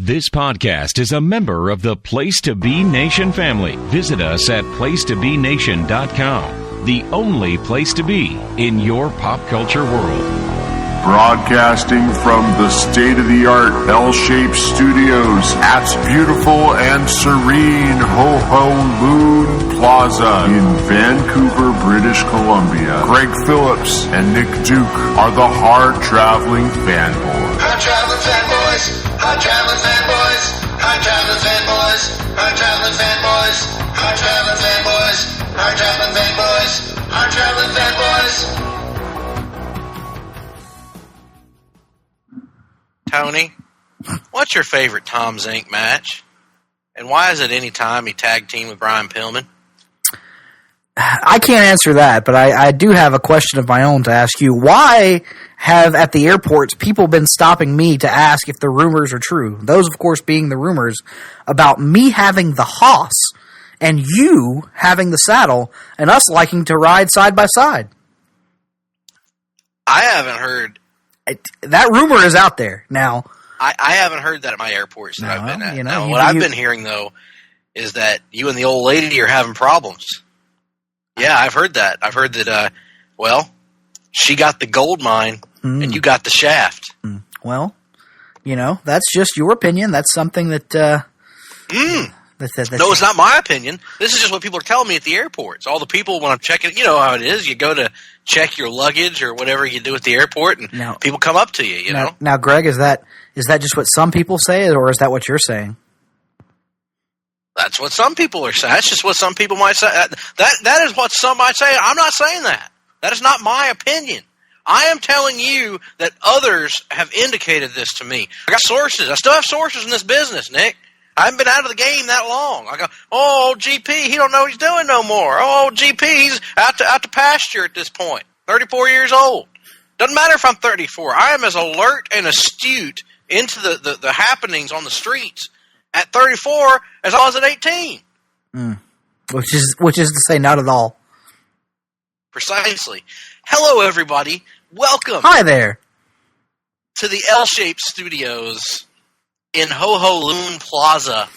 This podcast is a member of the Place to Be Nation family. Visit us at placetobenation.com, the only place to be in your pop culture world. Broadcasting from the state-of-the-art L-shaped studios at beautiful and serene Ho-Ho Loon Plaza in Vancouver, British Columbia. Greg Phillips and Nick Duke are the Hard-Traveling Fanboys. Hard-Traveling Fanboys! Hard-Traveling Fanboys! Hard-Traveling Fanboys! Hard-Traveling Fanboys! Hard-Traveling Fanboys! Hard-Traveling Fanboys! Hard-Traveling Fanboys! Tony, what's your favorite Tom Zink match? And why is it any time he tag team with Brian Pillman? I can't answer that, but I do have a question of my own to ask you. Why have, at the airports, people been stopping me to ask if the rumors are true? Those, of course, being the rumors about me having the Haas and you having the saddle and us liking to ride side by side. I haven't heard... That rumor is out there now. I haven't heard that at my airports that I've been at. You know, now, what I've been hearing, though, is that you and the old lady are having problems. Yeah, I've heard that. I've heard that, she got the gold mine and you got the shaft. Well, you know, that's just your opinion. That's something that... No, it's not my opinion. This is just what people are telling me at the airports. All the people, when I'm checking, you know how it is. You go to check your luggage or whatever you do at the airport, and people come up to you, you know? Now, Greg, is that just what some people say, or is that what you're saying? That's what some people are saying. That's just what some people might say. That is what some might say. I'm not saying that. That is not my opinion. I am telling you that others have indicated this to me. I got sources. I still have sources in this business, Nick. I haven't been out of the game that long. I go, GP, he don't know what he's doing no more. GP, he's out to pasture at this point. 34 years old. Doesn't matter if I'm 34. I am as alert and astute into the happenings on the streets at 34 as I was at 18. Which is to say not at all. Precisely. Hello, everybody. Welcome. Hi there. To the L-shaped studios in Ho-Ho Loon Plaza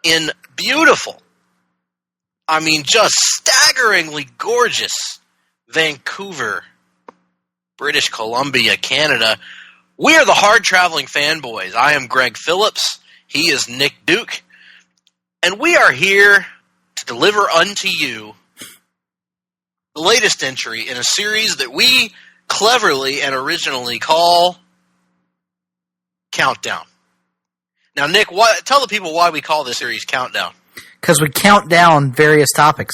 in beautiful, I mean just staggeringly gorgeous Vancouver, British Columbia, Canada. We are the Hard-Traveling Fanboys. I am Greg Phillips. He is Nick Duke. And we are here to deliver unto you the latest entry in a series that we cleverly and originally call Countdown. Now, Nick, tell the people why we call this series Countdown. Because we count down various topics.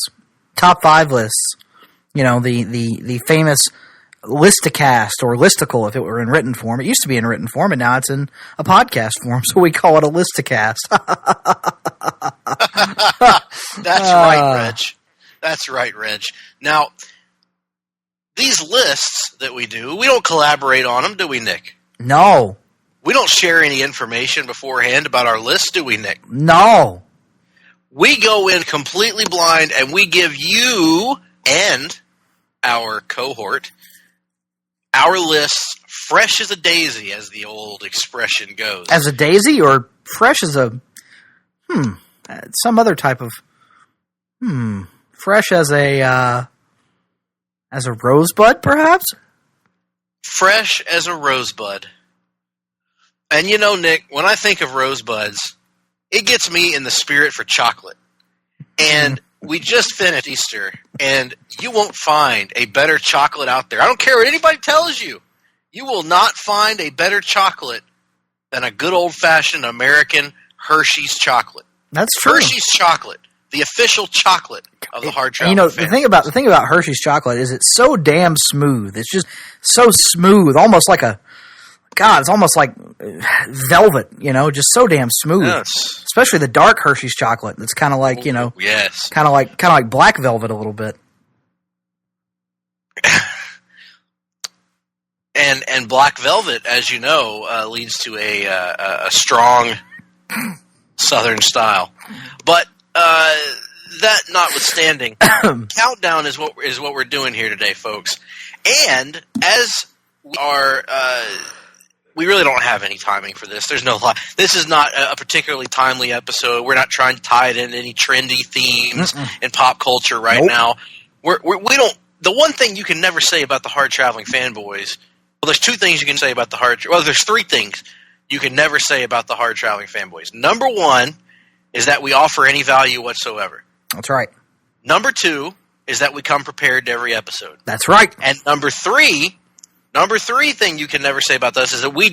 Top 5 lists. You know, the famous Listicast, or Listicle if it were in written form. It used to be in written form, and now it's in a podcast form, so we call it a Listicast. That's right, Reg. That's right, Reg. Now, these lists that we do, we don't collaborate on them, do we, Nick? No. We don't share any information beforehand about our list, do we, Nick? No. We go in completely blind, and we give you and our cohort our lists fresh as a daisy, as the old expression goes. As a daisy, or fresh as a... some other type of... fresh as a rosebud, perhaps? Fresh as a rosebud. And you know, Nick, when I think of rosebuds, it gets me in the spirit for chocolate. And we just finished Easter, and you won't find a better chocolate out there. I don't care what anybody tells you. You will not find a better chocolate than a good old-fashioned American Hershey's chocolate. That's true. Hershey's chocolate, the official chocolate of the Hard-Traveling Fanboys. The thing about Hershey's chocolate is it's so damn smooth. It's just so smooth, almost like it's almost like velvet, you know, just so damn smooth. Yes. Especially the dark Hershey's chocolate. It's kind of like, you know, yes, kind of like black velvet a little bit. And black velvet, as you know, leads to a strong Southern style. But that notwithstanding, Countdown is what we're doing here today, folks. And as we are we really don't have any timing for this. There's no lie. This is not a particularly timely episode. We're not trying to tie it in any trendy themes in pop culture right now. We don't. The one thing you can never say about the Hard-Traveling Fanboys. Well, there's two things you can say about the there's three things you can never say about the Hard-Traveling Fanboys. Number one is that we offer any value whatsoever. That's right. Number two is that we come prepared to every episode. That's right. And number three thing you can never say about us is that we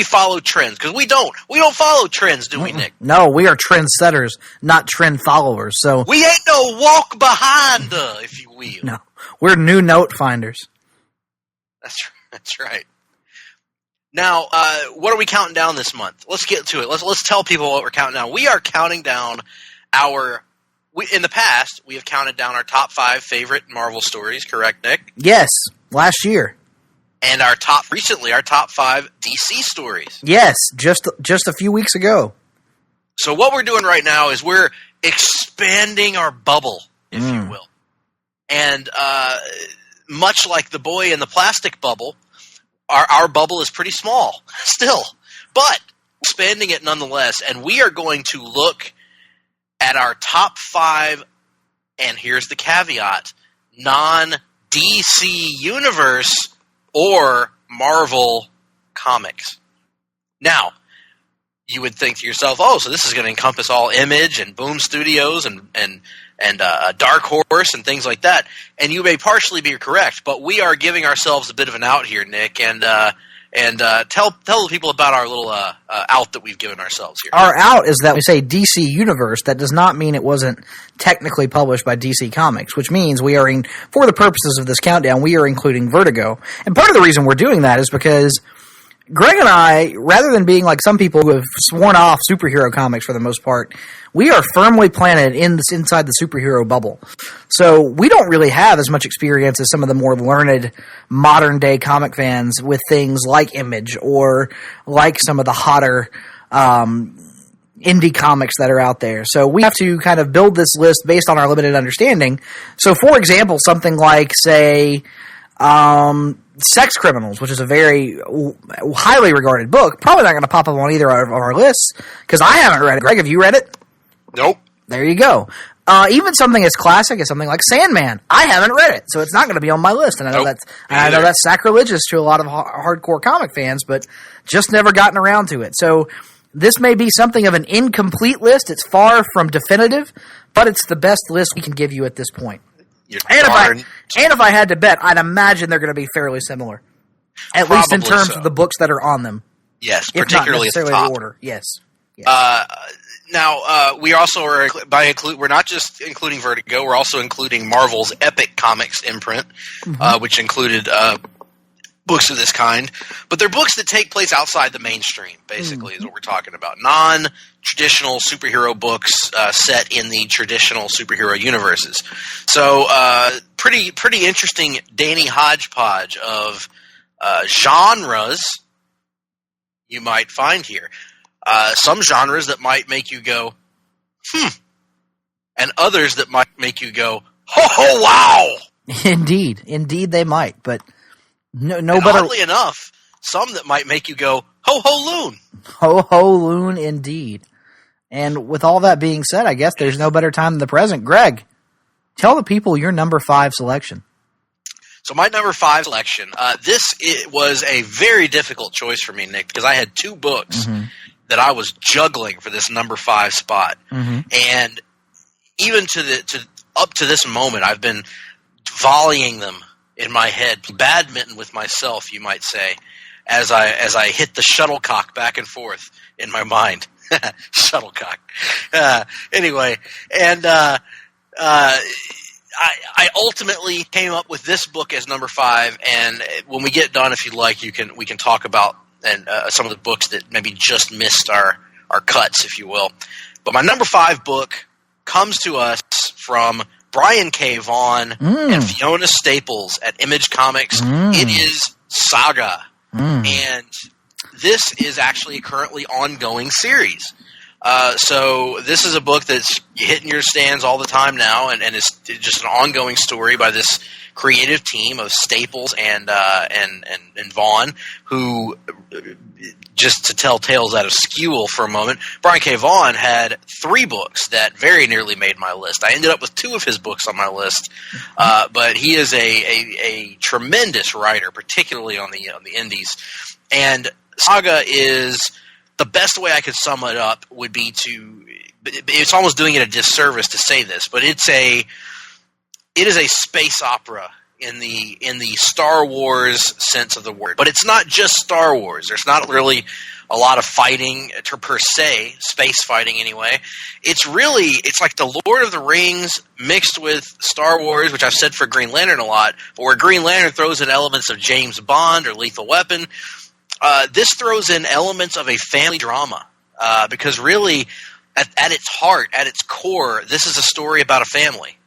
follow trends, because we don't follow trends, do we, Nick? No, we are trendsetters, not trend followers. So we ain't no walk behind, if you will. No, we're new note finders. That's right. Now, what are we counting down this month? Let's get to it. Let's tell people what we're counting down. We are counting down in the past, we have counted down our top 5 favorite Marvel stories, correct, Nick? Yes, last year. And our top 5 DC stories. Yes, just a few weeks ago. So what we're doing right now is we're expanding our bubble, if you will. And much like the boy in the plastic bubble, our bubble is pretty small still, but expanding it nonetheless. And we are going to look at our top 5, and here's the caveat, non-DC Universe or Marvel comics. Now, you would think to yourself, oh, so this is going to encompass all Image and Boom Studios and Dark Horse and things like that. And you may partially be correct, but we are giving ourselves a bit of an out here, Nick, and tell the people about our little out that we've given ourselves here. Our out is that we say DC Universe. That does not mean it wasn't technically published by DC Comics, which means we are, for the purposes of this countdown, we are including Vertigo. And part of the reason we're doing that is because Greg and I, rather than being like some people who have sworn off superhero comics for the most part, we are firmly planted inside the superhero bubble. So we don't really have as much experience as some of the more learned modern-day comic fans with things like Image or like some of the hotter indie comics that are out there. So we have to kind of build this list based on our limited understanding. So, for example, something like, say, Sex Criminals, which is a very highly regarded book, probably not going to pop up on either of our lists, because I haven't read it. Greg, have you read it? Nope. There you go. Even something as classic as something like Sandman, I haven't read it, so it's not going to be on my list. And I know that's sacrilegious to a lot of hardcore comic fans, but just never gotten around to it. So this may be something of an incomplete list. It's far from definitive, but it's the best list we can give you at this point. And if I had to bet, I'd imagine they're going to be fairly similar, at least in terms of the books that are on them. Yes, particularly at the top. The order. Yes. Now we also are we're not just including Vertigo. We're also including Marvel's Epic Comics imprint, which included books of this kind. But they're books that take place outside the mainstream. Basically, is what we're talking about. Non-traditional superhero books set in the traditional superhero universes. So, pretty interesting Danny hodgepodge of genres you might find here. Some genres that might make you go, and others that might make you go, ho, wow! Indeed they might, but no better. Oddly enough, some that might make you go, ho, loon! Ho, loon, indeed. And with all that being said, I guess there's no better time than the present. Greg, tell the people your number 5 selection. So my number 5 selection, it was a very difficult choice for me, Nick, because I had 2 books that I was juggling for this number 5 spot. And even up to this moment, I've been volleying them in my head, badminton with myself, you might say, as I hit the shuttlecock back and forth in my mind. Shuttlecock. Anyway, and I ultimately came up with this book as number 5, and when we get done, if you'd like, we can talk about some of the books that maybe just missed our cuts, if you will. But my number 5 book comes to us from Brian K. Vaughan and Fiona Staples at Image Comics. It is Saga. And this is actually a currently ongoing series. So this is a book that's hitting your stands all the time now, and it's just an ongoing story by this creative team of Staples and Vaughn, who, just to tell tales out of Skewel for a moment, Brian K. Vaughan had 3 books that very nearly made my list. I ended up with 2 of his books on my list, but he is a tremendous writer, particularly on the indies. And Saga is, the best way I could sum it up would be it's almost doing it a disservice to say this, but it is a space opera in the Star Wars sense of the word. But it's not just Star Wars. There's not really a lot of fighting per se, space fighting anyway. It's like the Lord of the Rings mixed with Star Wars, which I've said for Green Lantern a lot, but where Green Lantern throws in elements of James Bond or Lethal Weapon, this throws in elements of a family drama, because really, at its heart, at its core, this is a story about a family.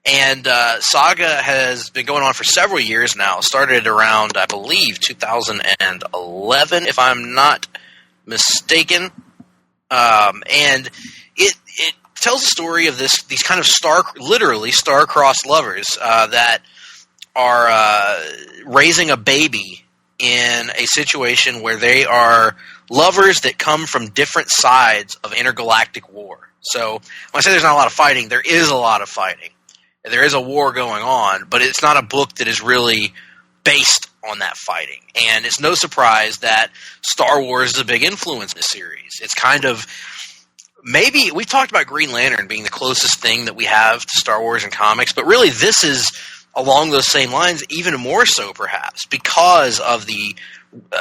And Saga has been going on for several years now. Started around, I believe, 2011, if I'm not mistaken. And it tells the story of these kind of literally star-crossed lovers that are raising a baby in a situation where they are lovers that come from different sides of intergalactic war. So when I say there's not a lot of fighting, there is a lot of fighting. There is a war going on, but it's not a book that is really based on that fighting. And it's no surprise that Star Wars is a big influence in this series. It's kind of, maybe, we've talked about Green Lantern being the closest thing that we have to Star Wars in comics, but really this is along those same lines, even more so perhaps, because of the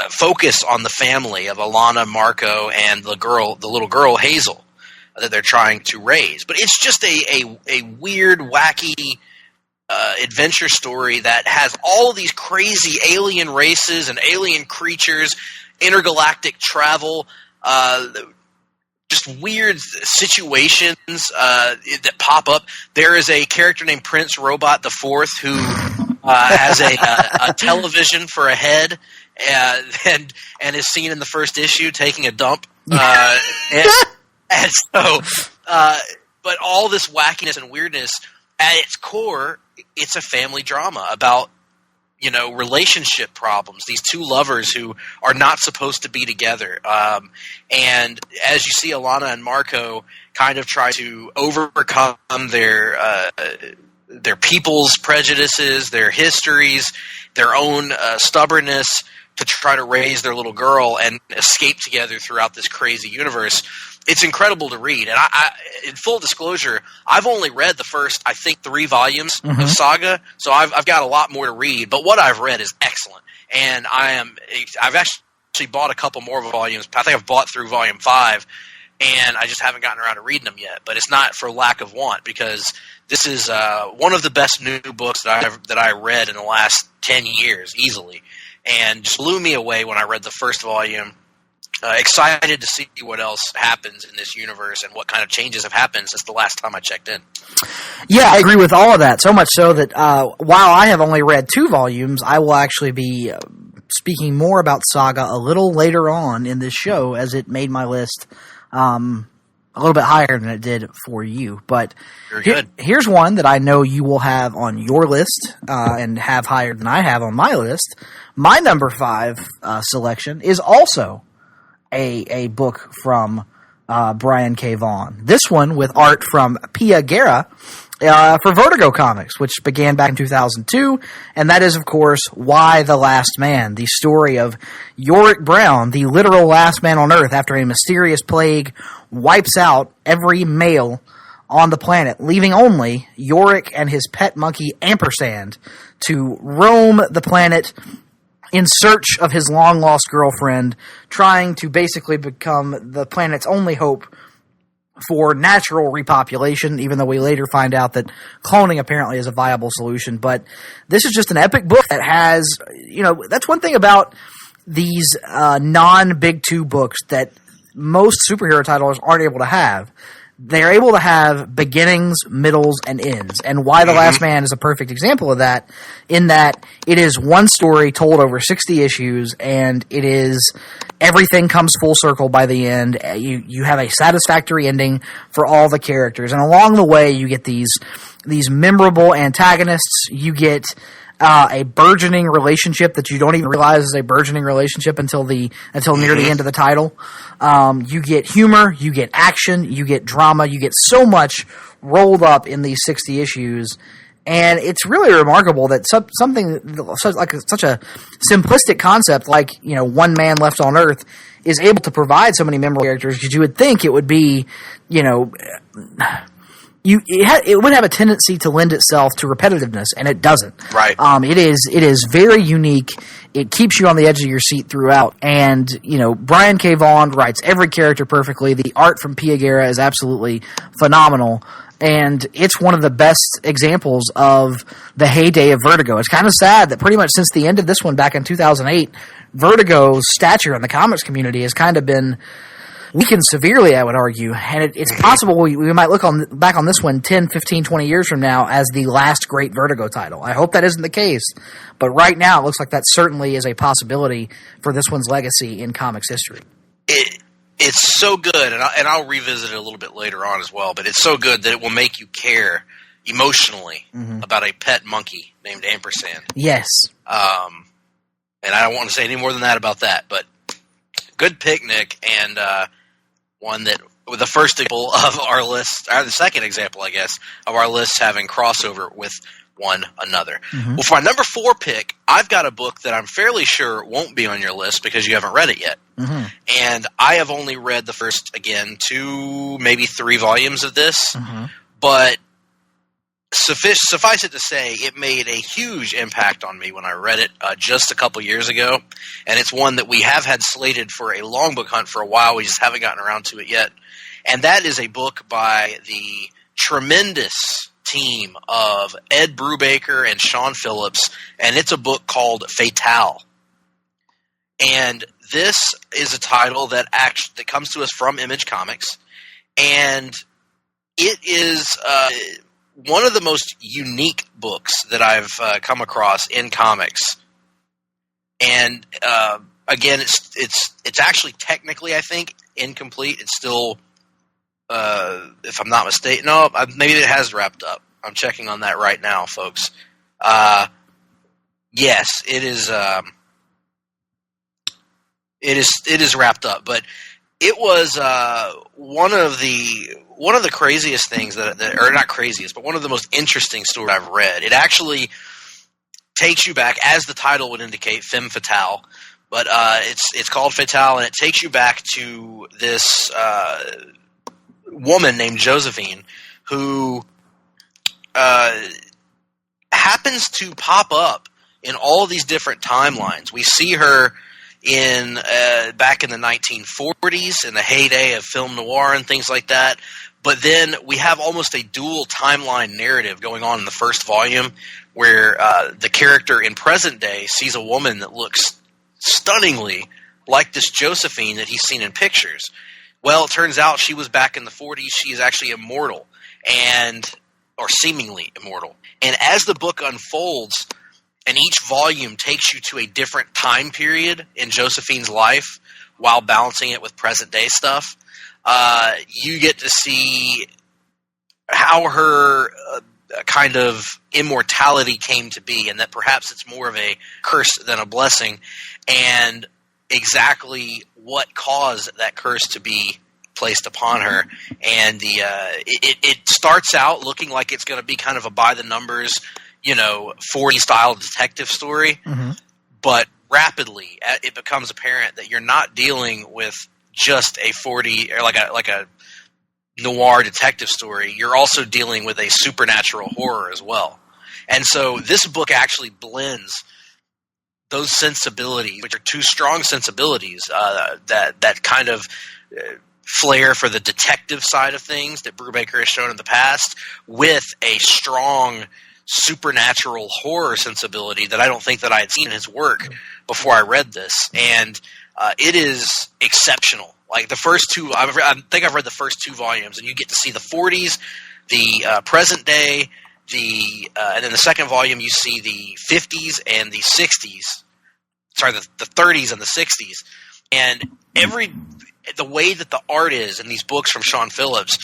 focus on the family of Alana, Marco, and the little girl, Hazel, that they're trying to raise. But it's just a weird, wacky adventure story that has all of these crazy alien races and alien creatures, intergalactic travel, just weird situations that pop up. There is a character named Prince Robot the Fourth who has a television for a head and is seen in the first issue taking a dump. And so, but all this wackiness and weirdness, at its core, it's a family drama about, relationship problems. These two lovers who are not supposed to be together. And as you see, Alana and Marco kind of try to overcome their people's prejudices, their histories, their own stubbornness to try to raise their little girl and escape together throughout this crazy universe. It's incredible to read. And I in full disclosure, I've only read the first, I think, 3 volumes of Saga, so I've got a lot more to read. But what I've read is excellent. And I've actually bought a couple more volumes. I think I've bought through volume 5, and I just haven't gotten around to reading them yet. But it's not for lack of want, because this is one of the best new books that I read in the last 10 years, easily. And just blew me away when I read the first volume. Excited to see what else happens in this universe and what kind of changes have happened since the last time I checked in. Yeah, I agree with all of that, so much so that while I have only read 2 volumes, I will actually be speaking more about Saga a little later on in this show, as it made my list a little bit higher than it did for you. But here's one that I know you will have on your list and have higher than I have on my list. My number 5 selection is also a book from Brian K. Vaughan. This one with art from Pia Guerra for Vertigo Comics, which began back in 2002, and that is, of course, Why the Last Man, the story of Yorick Brown, the literal last man on Earth after a mysterious plague wipes out every male on the planet, leaving only Yorick and his pet monkey Ampersand to roam the planet in search of his long-lost girlfriend, trying to basically become the planet's only hope for natural repopulation, even though we later find out that cloning apparently is a viable solution. But this is just an epic book that has, that's one thing about these non-Big 2 books that most superhero titles aren't able to have. They're able to have beginnings, middles, and ends. And Why the Last Man is a perfect example of that, in that it is one story told over 60 issues, and it is everything comes full circle by the end. You have a satisfactory ending for all the characters. And along the way, you get these memorable antagonists. You get a burgeoning relationship that you don't even realize is a burgeoning relationship until near the end of the title. You get humor, you get action, you get drama, you get so much rolled up in these 60 issues. And it's really remarkable that such a simplistic concept like, One Man Left on Earth is able to provide so many memorable characters, because you would think it would be, it would have a tendency to lend itself to repetitiveness, and it doesn't. Right. It is very unique. It keeps you on the edge of your seat throughout. And, Brian K. Vaughan writes every character perfectly. The art from Pia Guerra is absolutely phenomenal. And it's one of the best examples of the heyday of Vertigo. It's kind of sad that pretty much since the end of this one back in 2008, Vertigo's stature in the comics community has kind of been weakened severely, I would argue. And it's possible we might look back on this one 10, 15, 20 years from now as the last great Vertigo title. I hope that isn't the case. But right now, it looks like that certainly is a possibility for this one's legacy in comics history. It's so good, and I'll revisit it a little bit later on as well, but it's so good that it will make you care emotionally about a pet monkey named Ampersand. Yes. And I don't want to say any more than that about that, but good pick, Nick, and one that the first example of our list, or the second example, I guess, of our list having crossover with one another. Well, for my number 4 pick, I've got a book that I'm fairly sure won't be on your list because you haven't read it yet. And I have only read the first, 2, maybe 3 volumes of this, but suffice it to say, it made a huge impact on me when I read it just a couple years ago, and it's one that we have had slated for a Longbook hunt for a while. We just haven't gotten around to it yet, and that is a book by the tremendous team of Ed Brubaker and Sean Phillips, and it's a book called Fatale. And this is a title that comes to us from Image Comics, and it is one of the most unique books that I've come across in comics. And again, it's actually technically, I think, incomplete. It's still, if I'm not mistaken, no, maybe it has wrapped up. I'm checking on that right now, folks. Yes, it is. It is wrapped up, but it was one of the craziest things or not craziest, but one of the most interesting stories I've read. It actually takes you back, as the title would indicate, femme fatale, but it's called Fatale, and it takes you back to this woman named Josephine who happens to pop up in all of these different timelines. We see her back in the 1940s, in the heyday of film noir and things like that. But then we have almost a dual timeline narrative going on in the first volume, where the character in present day sees a woman that looks stunningly like this Josephine that he's seen in pictures. Well, it turns out she was back in the 40s. She is actually immortal, or seemingly immortal. And as the book unfolds, and each volume takes you to a different time period in Josephine's life while balancing it with present-day stuff, you get to see how her kind of immortality came to be, and that perhaps it's more of a curse than a blessing, and exactly what caused that curse to be placed upon her. And it starts out looking like it's going to be kind of a by-the-numbers 40s-style detective story, but rapidly it becomes apparent that you're not dealing with just a 40 or like a noir detective story. You're also dealing with a supernatural horror as well. And so this book actually blends those sensibilities, which are two strong sensibilities that kind of flair for the detective side of things that Brubaker has shown in the past, with a strong supernatural horror sensibility that I don't think that I had seen in his work before I read this. And it is exceptional. Like the first two, I think I've read the first 2 volumes, and you get to see the 40s, the present day, and then the second volume you see the 50s and the 60s. Sorry, the 30s and the 60s. And the way that the art is in these books from Sean Phillips,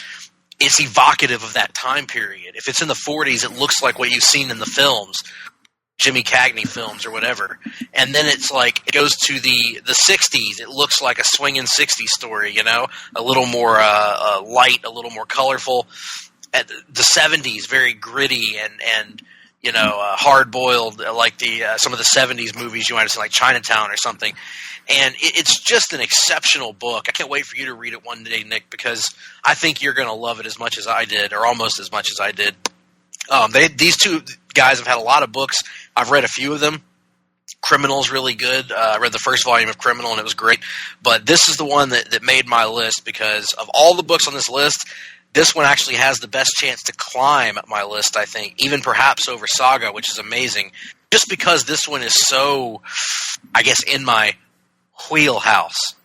it's evocative of that time period. If it's in the 40s, it looks like what you've seen in the films, Jimmy Cagney films or whatever. And then it's like it goes to the 60s. It looks like a swinging 60s story, you know, a little more light, a little more colorful. At the 70s, very gritty and you know, hard-boiled, like some of the 70s movies you might have seen, like Chinatown or something. And it's just an exceptional book. I can't wait for you to read it one day, Nick, because I think you're going to love it as much as I did, or almost as much as I did. These two guys have had a lot of books. I've read a few of them. Criminal's really good. I read the first volume of Criminal, and it was great. But this is the one that made my list because of all the books on this list, this one actually has the best chance to climb my list, I think, even perhaps over Saga, which is amazing, just because this one is so, I guess, in my wheelhouse.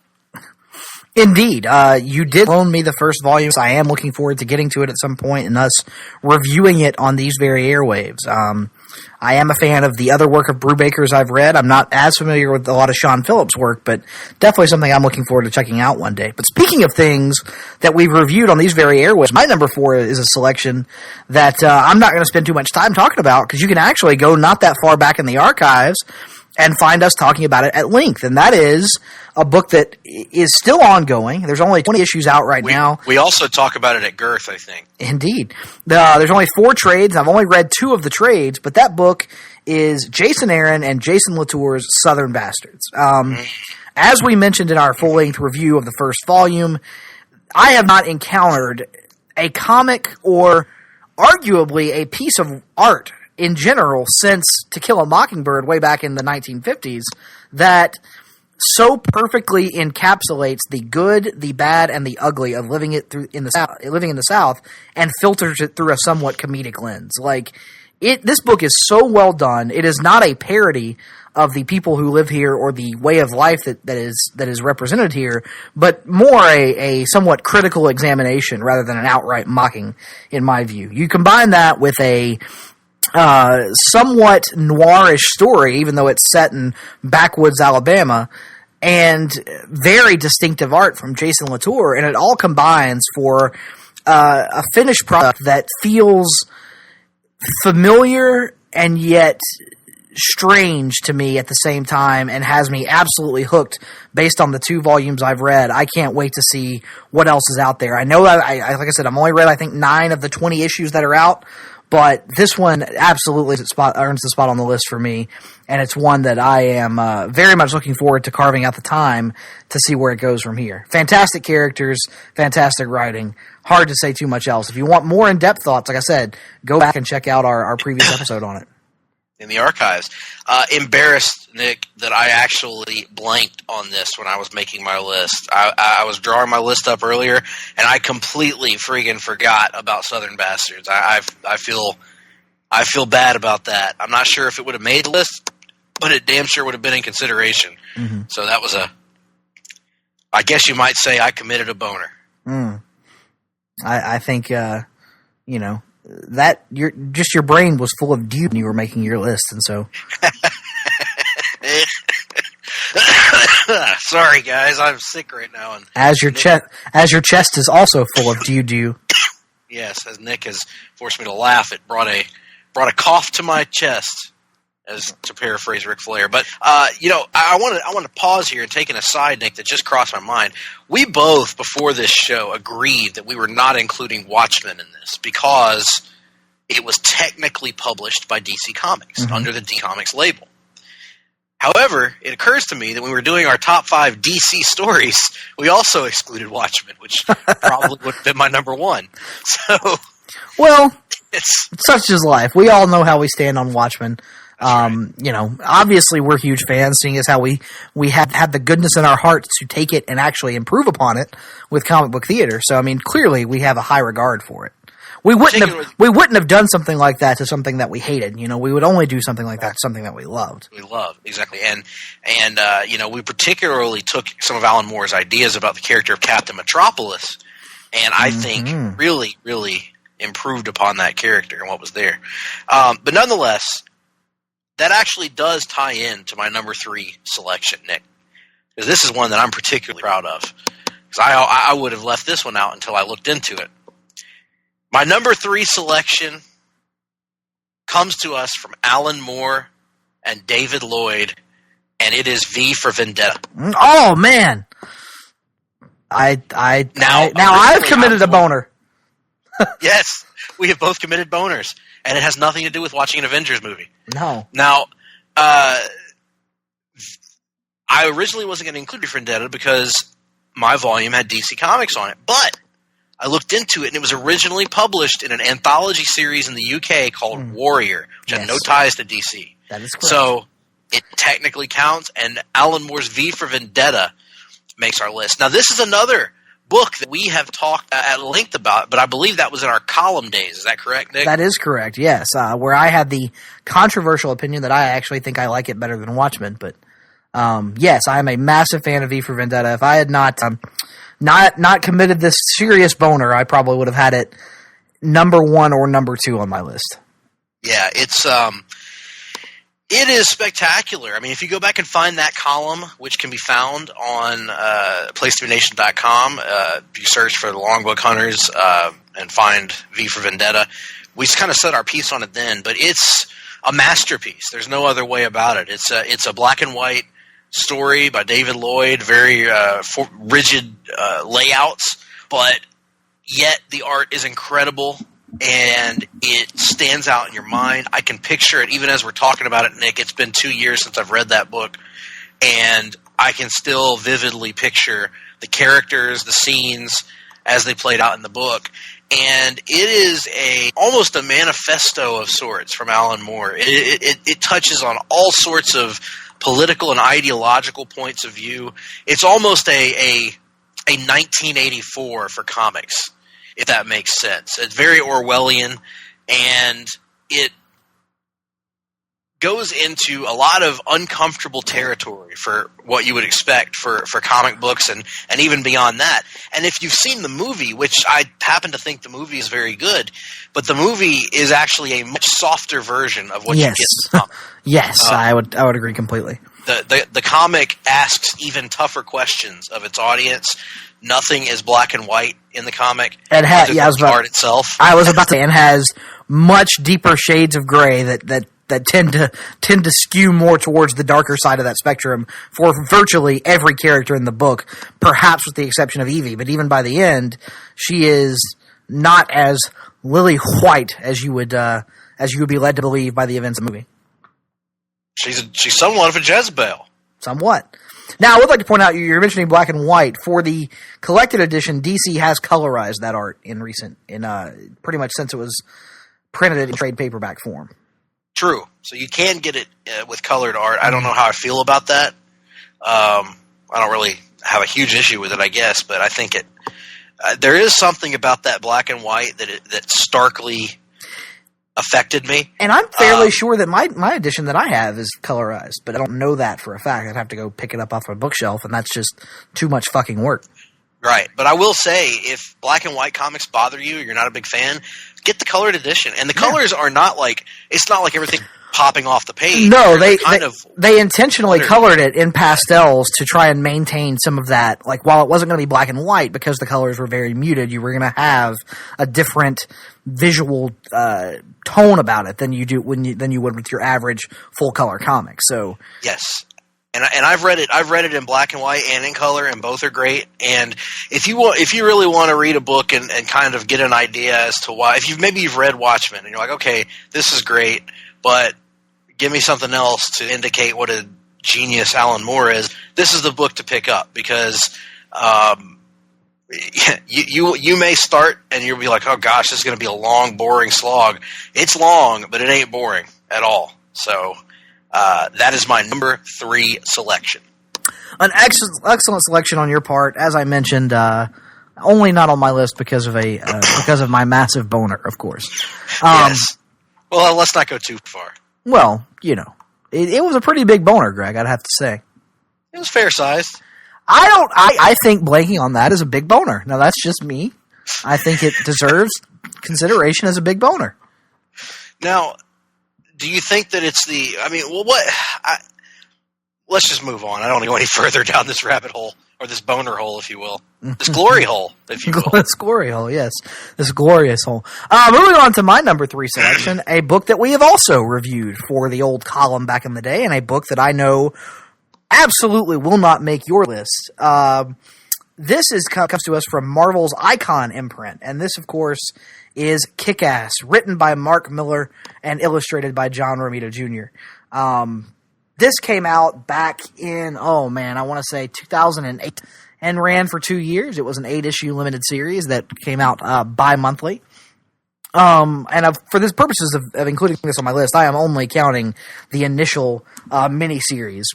Indeed. You did loan me the first volume, so I am looking forward to getting to it at some point and us reviewing it on these very airwaves. I am a fan of the other work of Brewbaker's I've read. I'm not as familiar with a lot of Sean Phillips' work, but definitely something I'm looking forward to checking out one day. But speaking of things that we've reviewed on these very airwaves, my number 4 is a selection that I'm not going to spend too much time talking about because you can actually go not that far back in the archives and find us talking about it at length. And that is a book that is still ongoing. There's only 20 issues out right now. We also talk about it at Girth, I think. Indeed. There's only 4 trades. I've only read 2 of the trades, but that book is Jason Aaron and Jason Latour's Southern Bastards. As we mentioned in our full-length review of the first volume, I have not encountered a comic or arguably a piece of art in general since To Kill a Mockingbird way back in the 1950s that so perfectly encapsulates the good, the bad, and the ugly of living in the South and filters it through a somewhat comedic lens. This book is so well done. It is not a parody of the people who live here or the way of life that is represented here, but more a somewhat critical examination rather than an outright mocking, in my view. You combine that with a somewhat noirish story, even though it's set in backwoods Alabama, and very distinctive art from Jason Latour, and it all combines for a finished product that feels familiar and yet strange to me at the same time and has me absolutely hooked based on the 2 volumes I've read. I can't wait to see what else is out there. I know that, like I said, I've only read, I think, 9 of the 20 issues that are out, but this one absolutely earns the spot on the list for me, and it's one that I am very much looking forward to carving out the time to see where it goes from here. Fantastic characters, fantastic writing. Hard to say too much else. If you want more in-depth thoughts, like I said, go back and check out our previous episode on it. In the archives. Embarrassed, Nick, that I actually blanked on this when I was making my list. I was drawing my list up earlier, and I completely friggin' forgot about Southern Bastards. I feel bad about that. I'm not sure if it would have made the list, but it damn sure would have been in consideration. Mm-hmm. So that was I guess you might say I committed a boner. I think, that your brain was full of dew when you were making your list, and so. Sorry, guys, I'm sick right now. And as your chest is also full of dew. Yes, as Nick has forced me to laugh, it brought a cough to my chest, as to paraphrase Ric Flair. But I want to pause here and take an aside, Nick, that just crossed my mind. We both, before this show, agreed that we were not including Watchmen in this because it was technically published by DC Comics under the DC Comics label. However, it occurs to me that when we were doing our top 5 DC stories, we also excluded Watchmen, which probably would have been my number 1. So, well, it's such is life. We all know how we stand on Watchmen. Right. Obviously we're huge fans, seeing as how we have had the goodness in our hearts to take it and actually improve upon it with comic book theater. So, I mean, clearly we have a high regard for it. We wouldn't have done something like that to something that we hated. We would only do something like that to something that we loved. We loved, exactly. And we particularly took some of Alan Moore's ideas about the character of Captain Metropolis, and I think really, really improved upon that character and what was there. But nonetheless, that actually does tie in to my number 3 selection, Nick, because this is one that I'm particularly proud of. Because I would have left this one out until I looked into it. My number 3 selection comes to us from Alan Moore and David Lloyd, and it is V for Vendetta. Oh man, now I've committed a boner. Yes, we have both committed boners, and it has nothing to do with watching an Avengers movie. No. Now, I originally wasn't going to include V for Vendetta because my volume had DC Comics on it, but I looked into it, and it was originally published in an anthology series in the UK called Warrior, which had no ties to DC. That is correct. So it technically counts, and Alan Moore's V for Vendetta makes our list. Now, this is another book that we have talked at length about, but I believe that was in our column days. Is that correct, Nick? That is correct, yes. Where I had the controversial opinion that I actually think I like it better than Watchmen, but yes, I am a massive fan of V for Vendetta. If I had not committed this serious boner, I probably would have had it number 1 or number 2 on my list. Yeah, it is spectacular. I mean, if you go back and find that column, which can be found on placetobenation.com, you search for the Longbook Hunters and find V for Vendetta. We kind of set our piece on it then, but it's a masterpiece. There's no other way about it. It's a black and white story by David Lloyd, very rigid layouts, but yet the art is incredible. And it stands out in your mind. I can picture it, even as we're talking about it, Nick. It's been 2 years since I've read that book, and I can still vividly picture the characters, the scenes, as they played out in the book. And it is almost a manifesto of sorts from Alan Moore. It touches on all sorts of political and ideological points of view. It's almost a 1984 for comics, if that makes sense. It's very Orwellian, and it goes into a lot of uncomfortable territory for what you would expect for comic books and even beyond that. And if you've seen the movie, which I happen to think the movie is very good, but the movie is actually a much softer version of what you get in the comic. Yes, I would agree completely. The comic asks even tougher questions of its audience. Nothing is black and white in the comic. It has, art itself. I was about to say, and has much deeper shades of gray that tend to skew more towards the darker side of that spectrum for virtually every character in the book, perhaps with the exception of Evie. But even by the end, she is not as lily white as you would be led to believe by the events of the movie. She's somewhat of a Jezebel. Somewhat. Now, I would like to point out, you're mentioning black and white. For the collected edition, DC has colorized that art in pretty much since it was printed in trade paperback form. True. So you can get it with colored art. I don't know how I feel about that. I don't really have a huge issue with it, I guess, but I think there is something about that black and white that starkly affected me. And I'm fairly sure that my edition that I have is colorized, but I don't know that for a fact. I'd have to go pick it up off my bookshelf, and that's just too much fucking work. Right. But I will say, if black and white comics bother you, you're not a big fan, get the colored edition. And the colors are not like, it's not like everything popping off the page. No, they intentionally colored it in pastels to try and maintain some of that. Like, while it wasn't going to be black and white because the colors were very muted, you were going to have a different visual tone about it than you would with your average full color comic. So yes. And I've read it in black and white and in color, and both are great. And if you really want to read a book and kind of get an idea as to why, maybe you've read Watchmen and you're like, okay, this is great, but give me something else to indicate what a genius Alan Moore is, this is the book to pick up, because you may start and you'll be like, oh gosh, this is going to be a long, boring slog. It's long, but it ain't boring at all. So that is my number 3 selection. An excellent selection on your part. As I mentioned, only not on my list because of my massive boner, of course. Yes. Well, let's not go too far. Well, it was a pretty big boner, Greg, I'd have to say. It was fair sized. I think blanking on that is a big boner. Now, that's just me. I think it deserves consideration as a big boner. Now, do you think that it's let's just move on. I don't want to go any further down this rabbit hole. or this boner hole, if you will, this glory hole, if you will. This glory hole, yes. This glorious hole. Moving on to my number 3 selection, a book that we have also reviewed for the old column back in the day, and a book that I know absolutely will not make your list. This comes to us from Marvel's Icon imprint, and this, of course, is Kick-Ass, written by Mark Millar and illustrated by John Romita Jr. This came out back in, I want to say 2008, and ran for 2 years. It was an 8-issue limited series that came out bi-monthly. For this purposes of including this on my list, I am only counting the initial mini-series,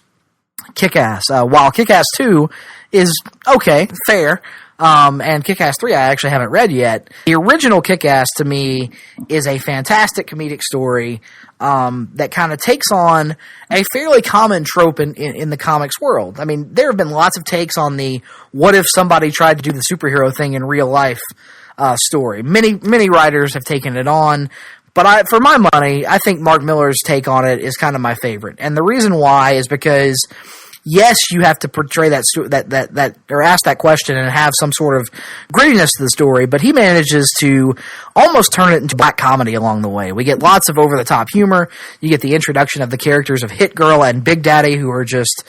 Kick-Ass. While Kick-Ass 2 is okay, fair, and Kick-Ass 3 I actually haven't read yet, the original Kick-Ass to me is a fantastic comedic story that kind of takes on a fairly common trope in the comics world. I mean, there have been lots of takes on the what if somebody tried to do the superhero thing in real life story. Many writers have taken it on, but for my money, I think Mark Millar's take on it is kind of my favorite. And the reason why is because, yes, you have to portray that or ask that question and have some sort of grittiness to the story, but he manages to almost turn it into black comedy along the way. We get lots of over-the-top humor. You get the introduction of the characters of Hit Girl and Big Daddy, who are just,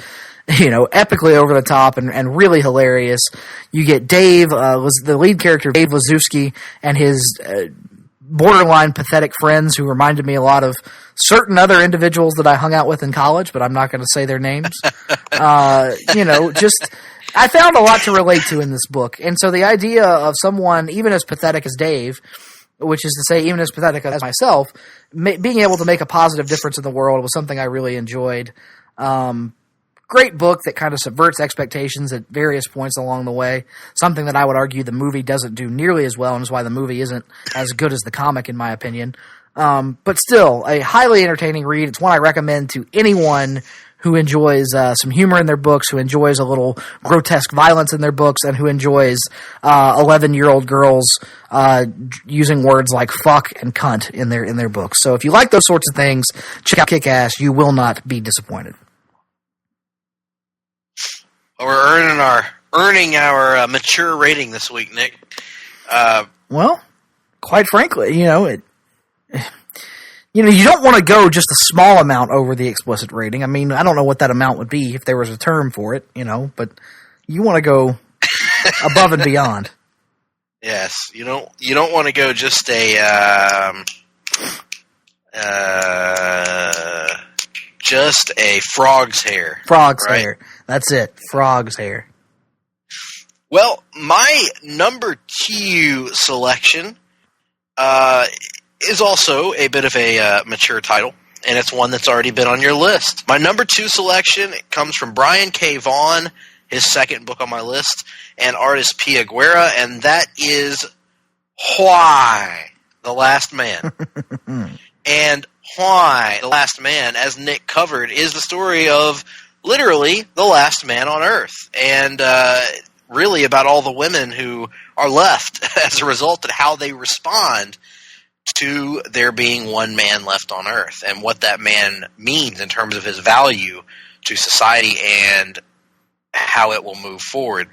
epically over the top and really hilarious. You get Dave, the lead character, Dave Lazowski, and his borderline pathetic friends who reminded me a lot of certain other individuals that I hung out with in college, but I'm not going to say their names. I found a lot to relate to in this book. And so the idea of someone, even as pathetic as Dave, which is to say even as pathetic as myself, being able to make a positive difference in the world was something I really enjoyed. Great book that kind of subverts expectations at various points along the way. Something that I would argue the movie doesn't do nearly as well, and is why the movie isn't as good as the comic, in my opinion. But still, a highly entertaining read. It's one I recommend to anyone who enjoys some humor in their books, who enjoys a little grotesque violence in their books, and who enjoys 11-year-old girls using words like fuck and cunt in their books. So if you like those sorts of things, check out Kick-Ass. You will not be disappointed. We're earning our mature rating this week, Nick. Well, quite frankly, you don't want to go just a small amount over the explicit rating. I mean, I don't know what that amount would be if there was a term for it, but you want to go above and beyond. Yes, you don't want to go just a frog's hair. Frog's hair. That's it. Frog's hair. Well, my number 2 selection is also a bit of a mature title, and it's one that's already been on your list. My number 2 selection comes from Brian K. Vaughan, his second book on my list, and artist P. Aguera, and that is Why the Last Man. And Why the Last Man, as Nick covered, is the story of literally the last man on Earth, and really about all the women who are left as a result of how they respond to there being one man left on Earth, and what that man means in terms of his value to society and how it will move forward.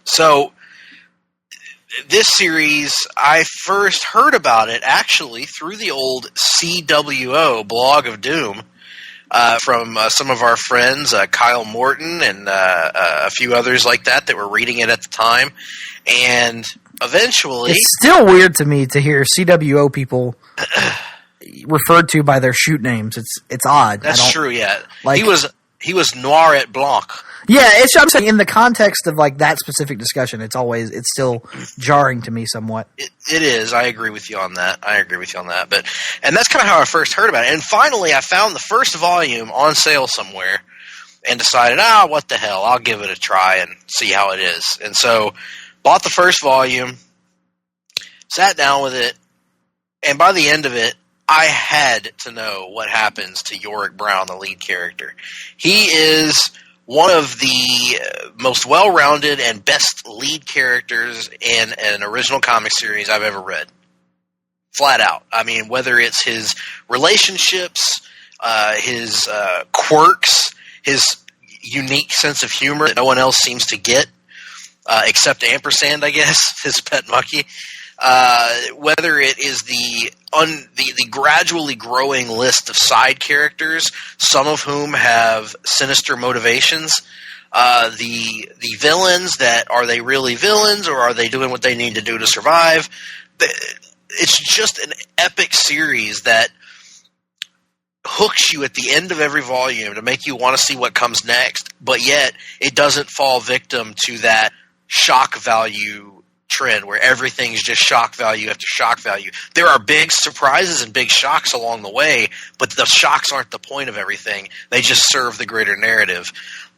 So this series, I first heard about it actually through the old CWO, Blog of Doom, from some of our friends, Kyle Morton and a few others like that were reading it at the time. And eventually... It's still weird to me to hear CWO people referred to by their shoot names. It's odd. That's true, yeah. He was Noir et Blanc. Yeah, I'm saying in the context of that specific discussion, it's still jarring to me somewhat. It is. I agree with you on that. And that's kind of how I first heard about it. And finally, I found the first volume on sale somewhere and decided, what the hell, I'll give it a try and see how it is. And so, bought the first volume, sat down with it, and by the end of it, I had to know what happens to Yorick Brown, the lead character. He is one of the most well-rounded and best lead characters in an original comic series I've ever read. Flat out. I mean, whether it's his relationships, his quirks, unique sense of humor that no one else seems to get, except Ampersand, I guess, his pet monkey. Whether it is the gradually growing list of side characters, some of whom have sinister motivations, the villains that are they really villains or are they doing what they need to do to survive? It's just an epic series that hooks you at the end of every volume to make you want to see what comes next, but yet it doesn't fall victim to that shock value trend where everything's just shock value after shock value. There are big surprises and big shocks along the way, but the shocks aren't the point of everything. They just serve the greater narrative.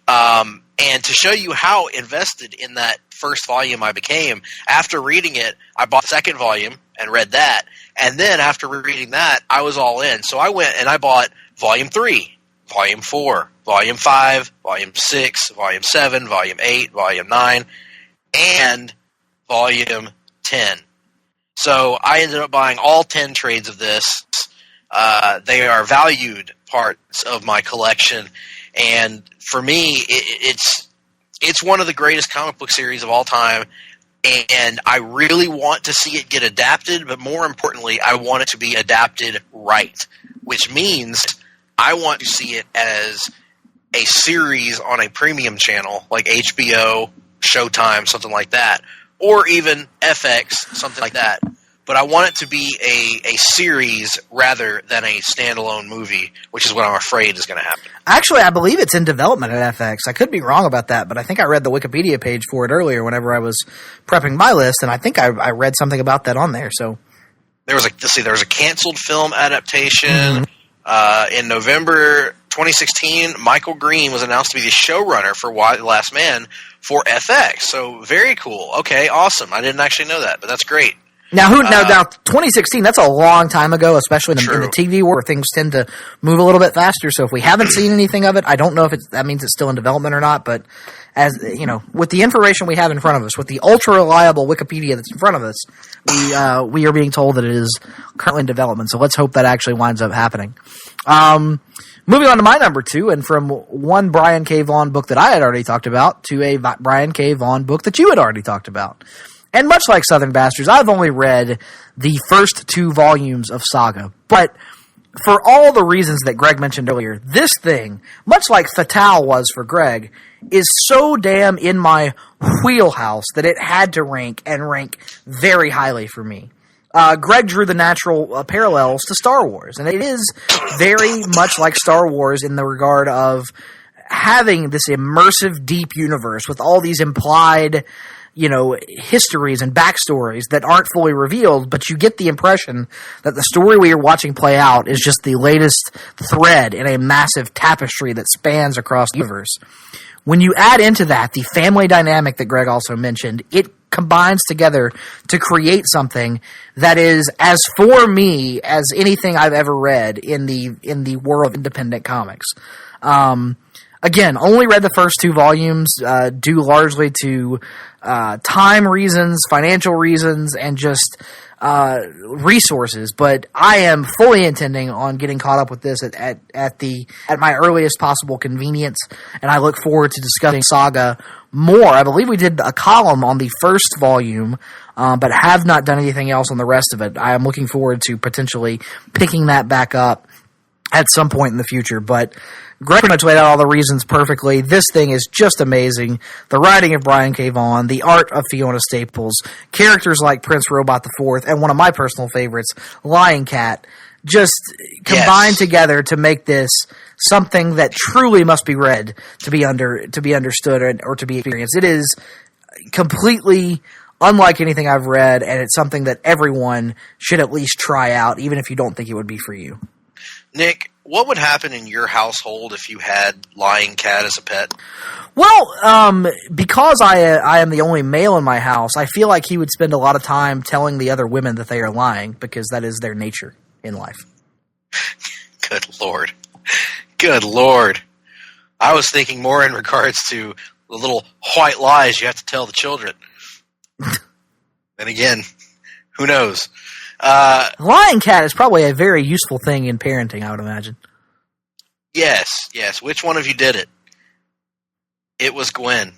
And to show you how invested in that first volume I became, after reading it, I bought the second volume and read that. And then after reading that, I was all in. So I went and I bought Volume 3, Volume 4, Volume 5, Volume 6, Volume 7, Volume 8, Volume 9, and Volume 10. So I ended up buying all 10 trades of this. They are valued parts of my collection. And for me, it's one of the greatest comic book series of all time. And I really want to see it get adapted, but more importantly, I want it to be adapted right, which means I want to see it as a series on a premium channel like HBO, Showtime, something like that, or even FX, something like that. But I want it to be a series rather than a standalone movie, which is what I'm afraid is going to happen. Actually, I believe it's in development at FX. I could be wrong about that, but I think I read the Wikipedia page for it earlier whenever I was prepping my list, and I think I read something about that on there. So there was a canceled film adaptation in November 2016. Michael Green was announced to be the showrunner for Why the Last Man for FX. So very cool. Okay, awesome. I didn't actually know that, but that's great. Now, now, 2016, that's a long time ago, especially in the TV world where things tend to move a little bit faster. So if we haven't seen anything of it, I don't know if that means it's still in development or not. But as you know, with the information we have in front of us, with the ultra reliable Wikipedia that's in front of us, we are being told that it is currently in development. So let's hope that actually winds up happening. Moving on to my number 2, and from one Brian K. Vaughan book that I had already talked about to a Brian K. Vaughan book that you had already talked about. And much like Southern Bastards, I've only read the first 2 volumes of Saga. But for all the reasons that Greg mentioned earlier, this thing, much like Fatale was for Greg, is so damn in my wheelhouse that it had to rank very highly for me. Greg drew the natural parallels to Star Wars, and it is very much like Star Wars in the regard of having this immersive, deep universe with all these implied histories and backstories that aren't fully revealed, but you get the impression that the story we are watching play out is just the latest thread in a massive tapestry that spans across the universe. When you add into that the family dynamic that Greg also mentioned, it combines together to create something that is as for me as anything I've ever read in the world of independent comics. Again, only read the first 2 volumes, due largely to time reasons, financial reasons, and just resources. But I am fully intending on getting caught up with this at my earliest possible convenience, and I look forward to discussing Saga more. I believe we did a column on the first volume, but have not done anything else on the rest of it. I am looking forward to potentially picking that back up at some point in the future, but Greg pretty much laid out all the reasons perfectly. This thing is just amazing. The writing of Brian K. Vaughan, the art of Fiona Staples, characters like Prince Robot IV, and one of my personal favorites, Lion Cat, just combined together to make this something that truly must be read to be understood or to be experienced. It is completely unlike anything I've read, and it's something that everyone should at least try out, even if you don't think it would be for you. Nick, what would happen in your household if you had Lion Cat as a pet? Well, because I am the only male in my house, I feel like he would spend a lot of time telling the other women that they are lying, because that is their nature in life. Good Lord. Good Lord. I was thinking more in regards to the little white lies you have to tell the children. And again, who knows? Lion Cat is probably a very useful thing in parenting, I would imagine. Yes. Which one of you did it? It was Gwen.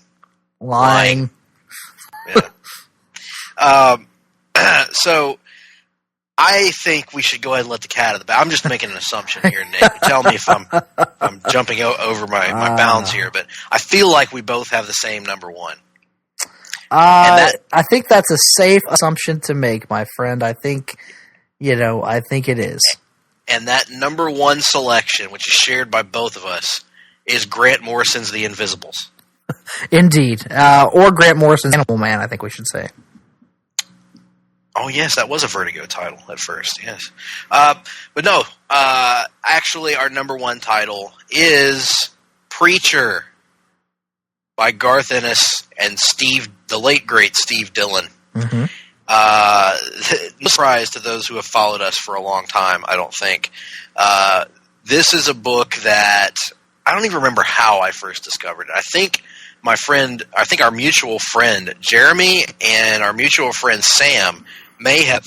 Lying. Yeah. So I think we should go ahead and let the cat out of the bag. I'm just making an assumption here, Nick. Tell me if I'm jumping over my bounds here, but I feel like we both have the same number one. I think that's a safe assumption to make, my friend. I think it is. And that number one selection, which is shared by both of us, is Grant Morrison's The Invisibles. Indeed. Or Grant Morrison's Animal Man, I think we should say. Oh, yes, that was a Vertigo title at first, yes. But no, actually our number one title is Preacher by Garth Ennis and the late, great Steve Dillon. Mm-hmm. No surprise to those who have followed us for a long time, I don't think. This is a book that I don't even remember how I first discovered it. I think our mutual friend Jeremy and our mutual friend Sam may have.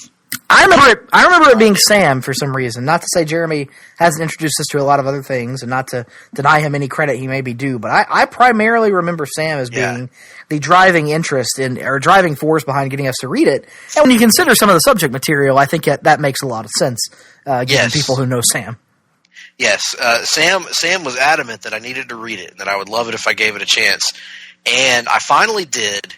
I remember it being Sam for some reason. Not to say Jeremy hasn't introduced us to a lot of other things, and not to deny him any credit he may be due. But I primarily remember Sam as being the driving interest or driving force behind getting us to read it. And when you consider some of the subject material, I think that makes a lot of sense, given people who know Sam. Yes, Sam was adamant that I needed to read it and that I would love it if I gave it a chance. And I finally did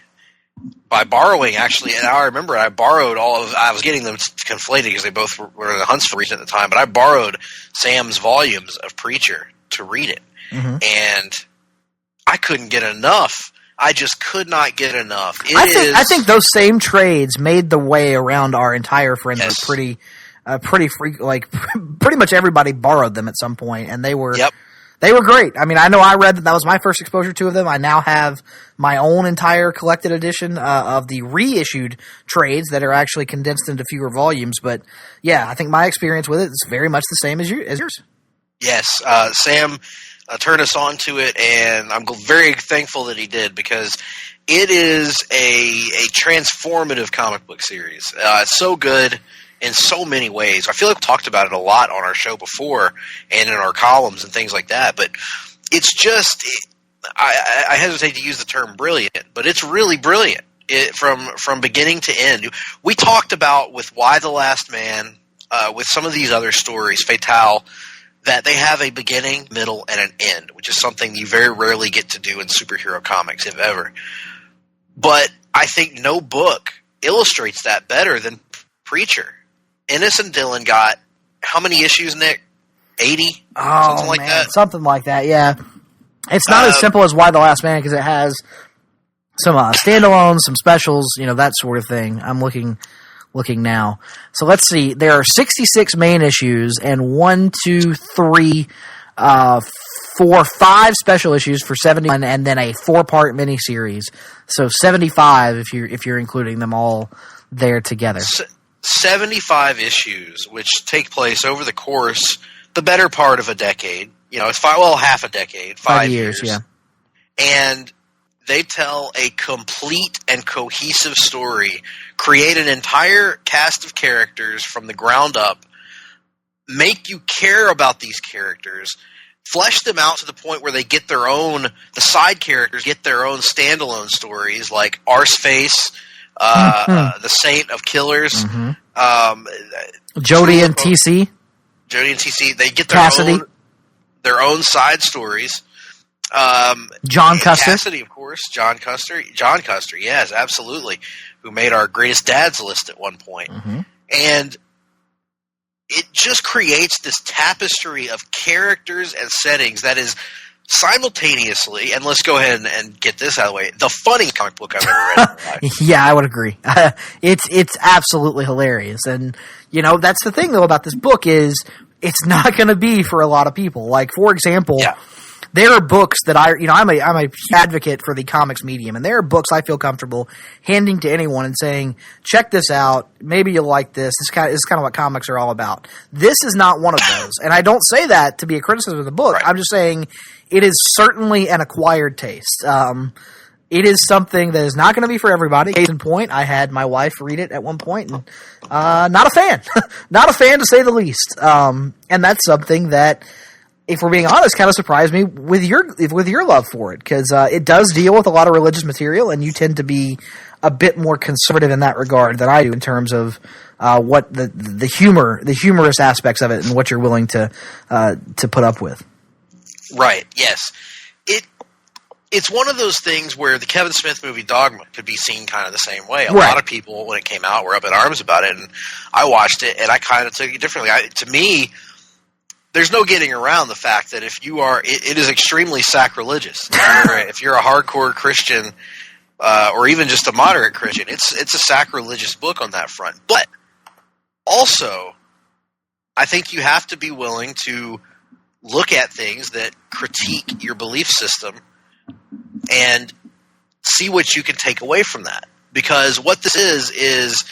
by borrowing, actually. And I remember I was getting them conflated because they both were in the Huntsville region at the time, but I borrowed Sam's volumes of Preacher to read it. Mm-hmm. And I couldn't get enough. I just could not get enough. I think those same trades made the way around our entire friend group pretty much everybody borrowed them at some point, and they were great. I mean, I know I read that was my first exposure to them. I now have my own entire collected edition of the reissued trades that are actually condensed into fewer volumes. But yeah, I think my experience with it is very much the same as yours. Yes, Sam turned us on to it, and I'm very thankful that he did, because it is a transformative comic book series. It's so good in so many ways. I feel like we talked about it a lot on our show before and in our columns and things like that, but it's just, I hesitate to use the term brilliant, but it's really brilliant from beginning to end. We talked about with Why the Last Man, with some of these other stories, Fatale, that they have a beginning, middle, and an end, which is something you very rarely get to do in superhero comics, if ever. But I think no book illustrates that better than Preacher. Ennis and Dillon got how many issues, Nick? 80? Something like that? Something like that, yeah. It's not as simple as Why the Last Man, because it has some standalones, some specials, that sort of thing. I'm looking now. So let's see. There are 66 main issues and 5 special issues for 71, and then a 4-part miniseries. So 75 if you're including them all there together. 75 issues, which take place over the course, the better part of a decade. It's half a decade, 5 years. Yeah. And they tell a complete and cohesive story, create an entire cast of characters from the ground up, make you care about these characters, flesh them out to the point where the side characters get their own standalone stories, like Arseface, the Saint of Killers, Jody and TC. They get their own side stories. John Custer. Cassidy, of course. John Custer, yes, absolutely. Who made our greatest dads list at one point. Mm-hmm. And it just creates this tapestry of characters and settings that is simultaneously, and let's go ahead and get this out of the way, the funniest comic book I've ever read in my life. Yeah, I would agree. It's absolutely hilarious. And, that's the thing, though, about this book is it's not going to be for a lot of people. Like, for example, there are books that I'm a advocate for the comics medium, and there are books I feel comfortable handing to anyone and saying, check this out, maybe you'll like this. This is kind of what comics are all about. This is not one of those. And I don't say that to be a criticism of the book. Right. I'm just saying it is certainly an acquired taste. It is something that is not going to be for everybody. Case in point, I had my wife read it at one point, and not a fan. Not a fan, to say the least. And that's something that if we're being honest, kind of surprised me with your love for it, because it does deal with a lot of religious material, and you tend to be a bit more conservative in that regard than I do in terms of what the humorous aspects of it, and what you're willing to put up with. Right. Yes. It's one of those things where the Kevin Smith movie Dogma could be seen kind of the same way. A lot of people, when it came out, were up in arms about it, and I watched it, and I kind of took it differently. To me, there's no getting around the fact that if you are, it is extremely sacrilegious. If you're a hardcore Christian, or even just a moderate Christian, it's a sacrilegious book on that front. But also, I think you have to be willing to look at things that critique your belief system and see what you can take away from that. Because what this is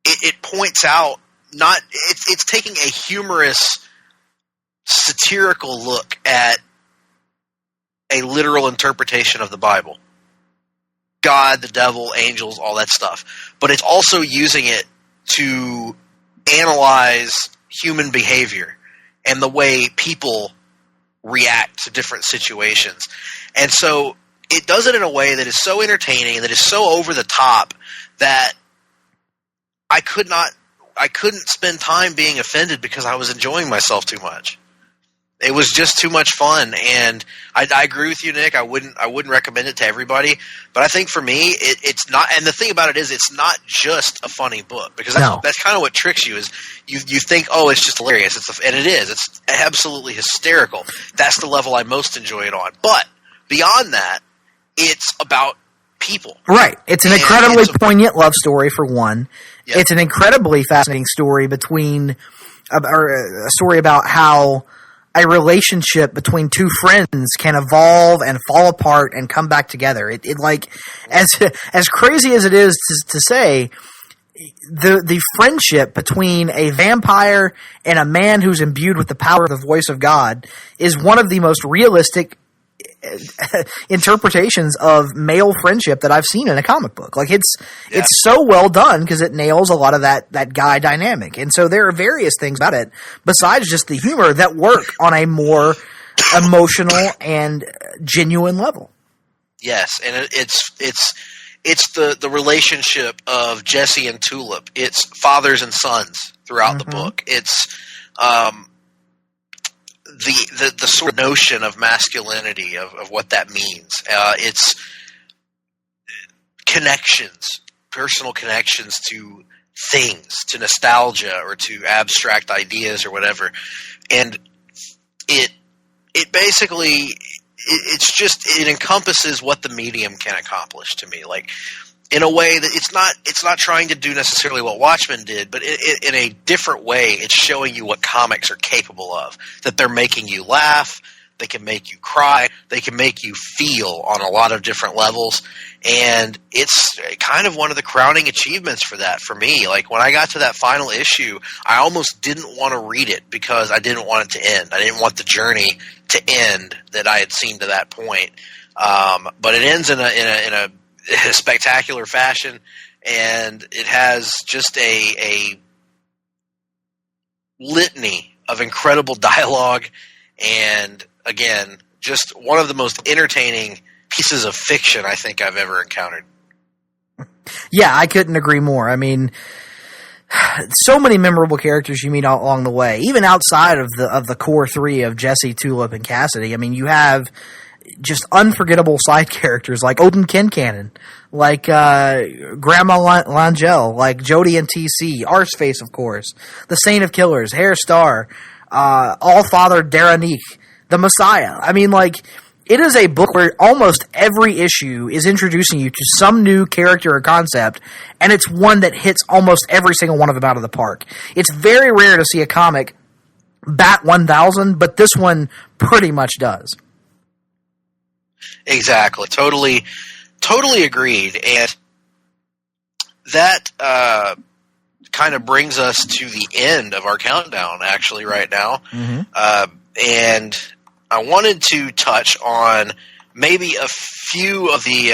it points out, it's taking a humorous, satirical look at a literal interpretation of the Bible. God, the devil, angels, all that stuff. But it's also using it to analyze human behavior and the way people react to different situations. And so it does it in a way that is so entertaining and that is so over the top that I couldn't spend time being offended because I was enjoying myself too much. It was just too much fun, and I agree with you, Nick. I wouldn't recommend it to everybody, but I think for me, it's not. And the thing about it is, it's not just a funny book, because that's kind of what tricks you. Is you think, oh, it's just hilarious, and it is. It's absolutely hysterical. That's the level I most enjoy it on. But beyond that, it's about people. Right. It's an incredibly poignant love story for one. Yep. It's an incredibly fascinating story a story about how a relationship between two friends can evolve and fall apart and come back together. It like, as crazy as it is to say, the friendship between a vampire and a man who's imbued with the power of the voice of God is one of the most realistic interpretations of male friendship that I've seen in a comic book. Like it's so well done because it nails a lot of that guy dynamic. And so there are various things about it besides just the humor that work on a more emotional and genuine level. Yes, and it's the relationship of Jesse and Tulip. It's fathers and sons throughout the book. It's the sort of notion of masculinity, of what that means. It's connections, personal connections to things, to nostalgia or to abstract ideas or whatever. And it basically, it encompasses what the medium can accomplish to me. Like, in a way that it's not trying to do necessarily what Watchmen did, but in a different way, it's showing you what comics are capable of. That they're making you laugh, they can make you cry, they can make you feel on a lot of different levels, and it's kind of one of the crowning achievements for that for me. Like, when I got to that final issue, I almost didn't want to read it because I didn't want it to end. I didn't want the journey to end that I had seen to that point. But it ends in a spectacular fashion, and it has just a litany of incredible dialogue, and again, just one of the most entertaining pieces of fiction I think I've ever encountered. Yeah, I couldn't agree more. I mean, so many memorable characters you meet along the way, even outside of the core three of Jesse, Tulip, and Cassidy. I mean, you have just unforgettable side characters like Odin Kincannon, like Grandma Langell, like Jody and TC, Arseface, of course, the Saint of Killers, Hair Star, All-Father Daranique, the Messiah. I mean, like, it is a book where almost every issue is introducing you to some new character or concept, and it's one that hits almost every single one of them out of the park. It's very rare to see a comic bat 1,000, but this one pretty much does. Exactly. Totally agreed. And that kind of brings us to the end of our countdown, actually, right now. And I wanted to touch on maybe a few of the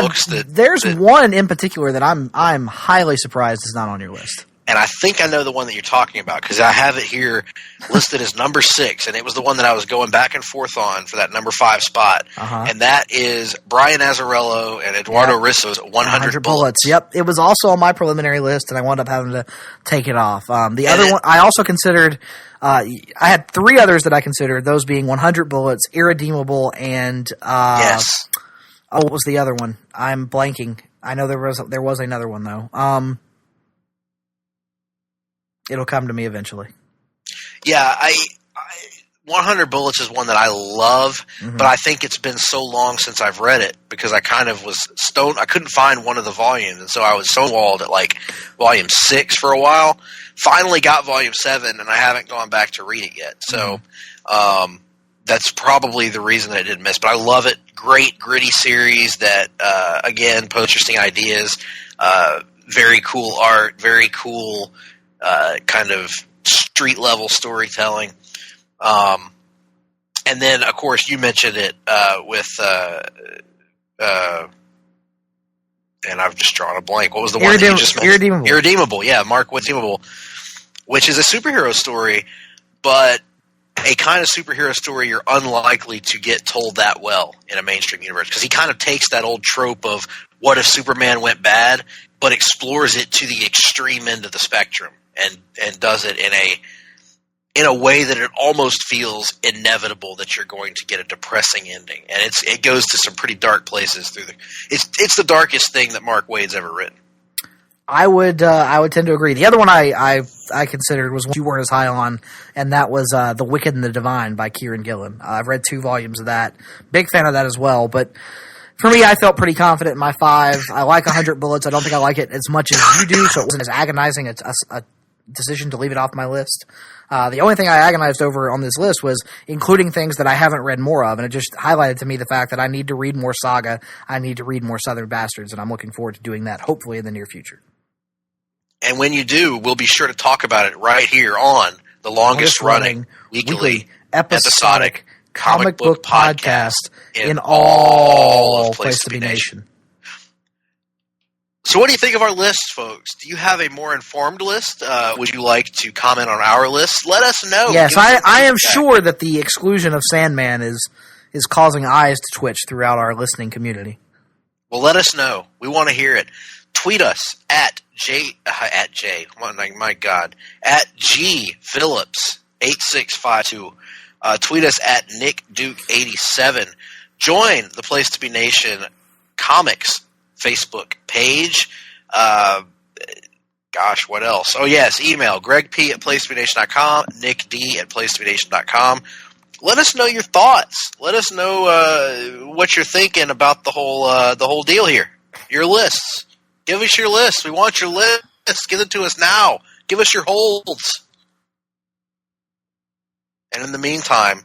books that... There's one in particular that I'm highly surprised is not on your list. And I think I know the one that you're talking about because I have it here listed as number 6, and it was the one that I was going back and forth on for that number 5 spot. And that is Brian Azzarello and Eduardo Risso's 100 Bullets. Yep, it was also on my preliminary list, and I wound up having to take it off. The other one I also considered. I had 3 others that I considered. Those being 100 Bullets, Irredeemable, and yes. Oh, what was the other one? I'm blanking. I know there was another one though. It'll come to me eventually. Yeah, I 100 Bullets is one that I love, but I think it's been so long since I've read it because I kind of was stoned. I couldn't find one of the volumes, and so I was stonewalled at like volume 6 for a while. Finally got volume 7, and I haven't gone back to read it yet. So that's probably the reason that I didn't miss. But I love it. Great, gritty series that, again, posts interesting ideas, very cool art, very cool kind of street-level storytelling. And then, of course, you mentioned it with and I've just drawn a blank. What was the one that you just mentioned? Irredeemable, yeah, Mark Irredeemable, which is a superhero story, but a kind of superhero story you're unlikely to get told that well in a mainstream universe because he kind of takes that old trope of what if Superman went bad, but explores it to the extreme end of the spectrum and does it in a way that it almost feels inevitable that you're going to get a depressing ending, and it goes to some pretty dark places through it's the darkest thing that Mark Waid's ever written. I would tend to agree. The other one I considered was one you weren't as high on, and that was The Wicked and the Divine by Kieran Gillen. I've read 2 volumes of that. Big fan of that as well, but for me, I felt pretty confident in my 5. I like 100 Bullets. I don't think I like it as much as you do, so it wasn't as agonizing a decision to leave it off my list. The only thing I agonized over on this list was including things that I haven't read more of, and it just highlighted to me the fact that I need to read more Saga, I need to read more Southern Bastards, and I'm looking forward to doing that hopefully in the near future. And when you do, we'll be sure to talk about it right here on the longest running weekly episodic comic book podcast in all of Place to Be Nation. So what do you think of our list, folks? Do you have a more informed list? Would you like to comment on our list? Let us know. Yes, I am sure that the exclusion of Sandman is causing eyes to twitch throughout our listening community. Well, let us know. We want to hear it. Tweet us at G Phillips 8652. Tweet us at Nick Duke 87. Join the Place to Be Nation Comics Facebook page. What else? Oh, yes, email Greg P at placetobenation.com, Nick D at placetobenation.com. Let us know your thoughts. Let us know what you're thinking about the whole deal here. Your lists. Give us your list. We want your list. Give it to us now. Give us your holds. And in the meantime,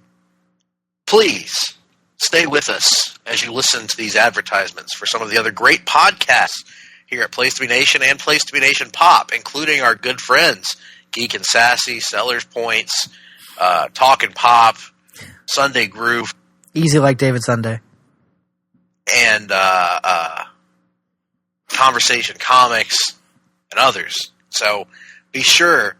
please stay with us as you listen to these advertisements for some of the other great podcasts here at Place to Be Nation and Place to Be Nation Pop, including our good friends, Geek and Sassy, Sellers Points, Talkin' Pop, Sunday Groove. Easy like David Sunday. And Conversation Comics and others. So be sure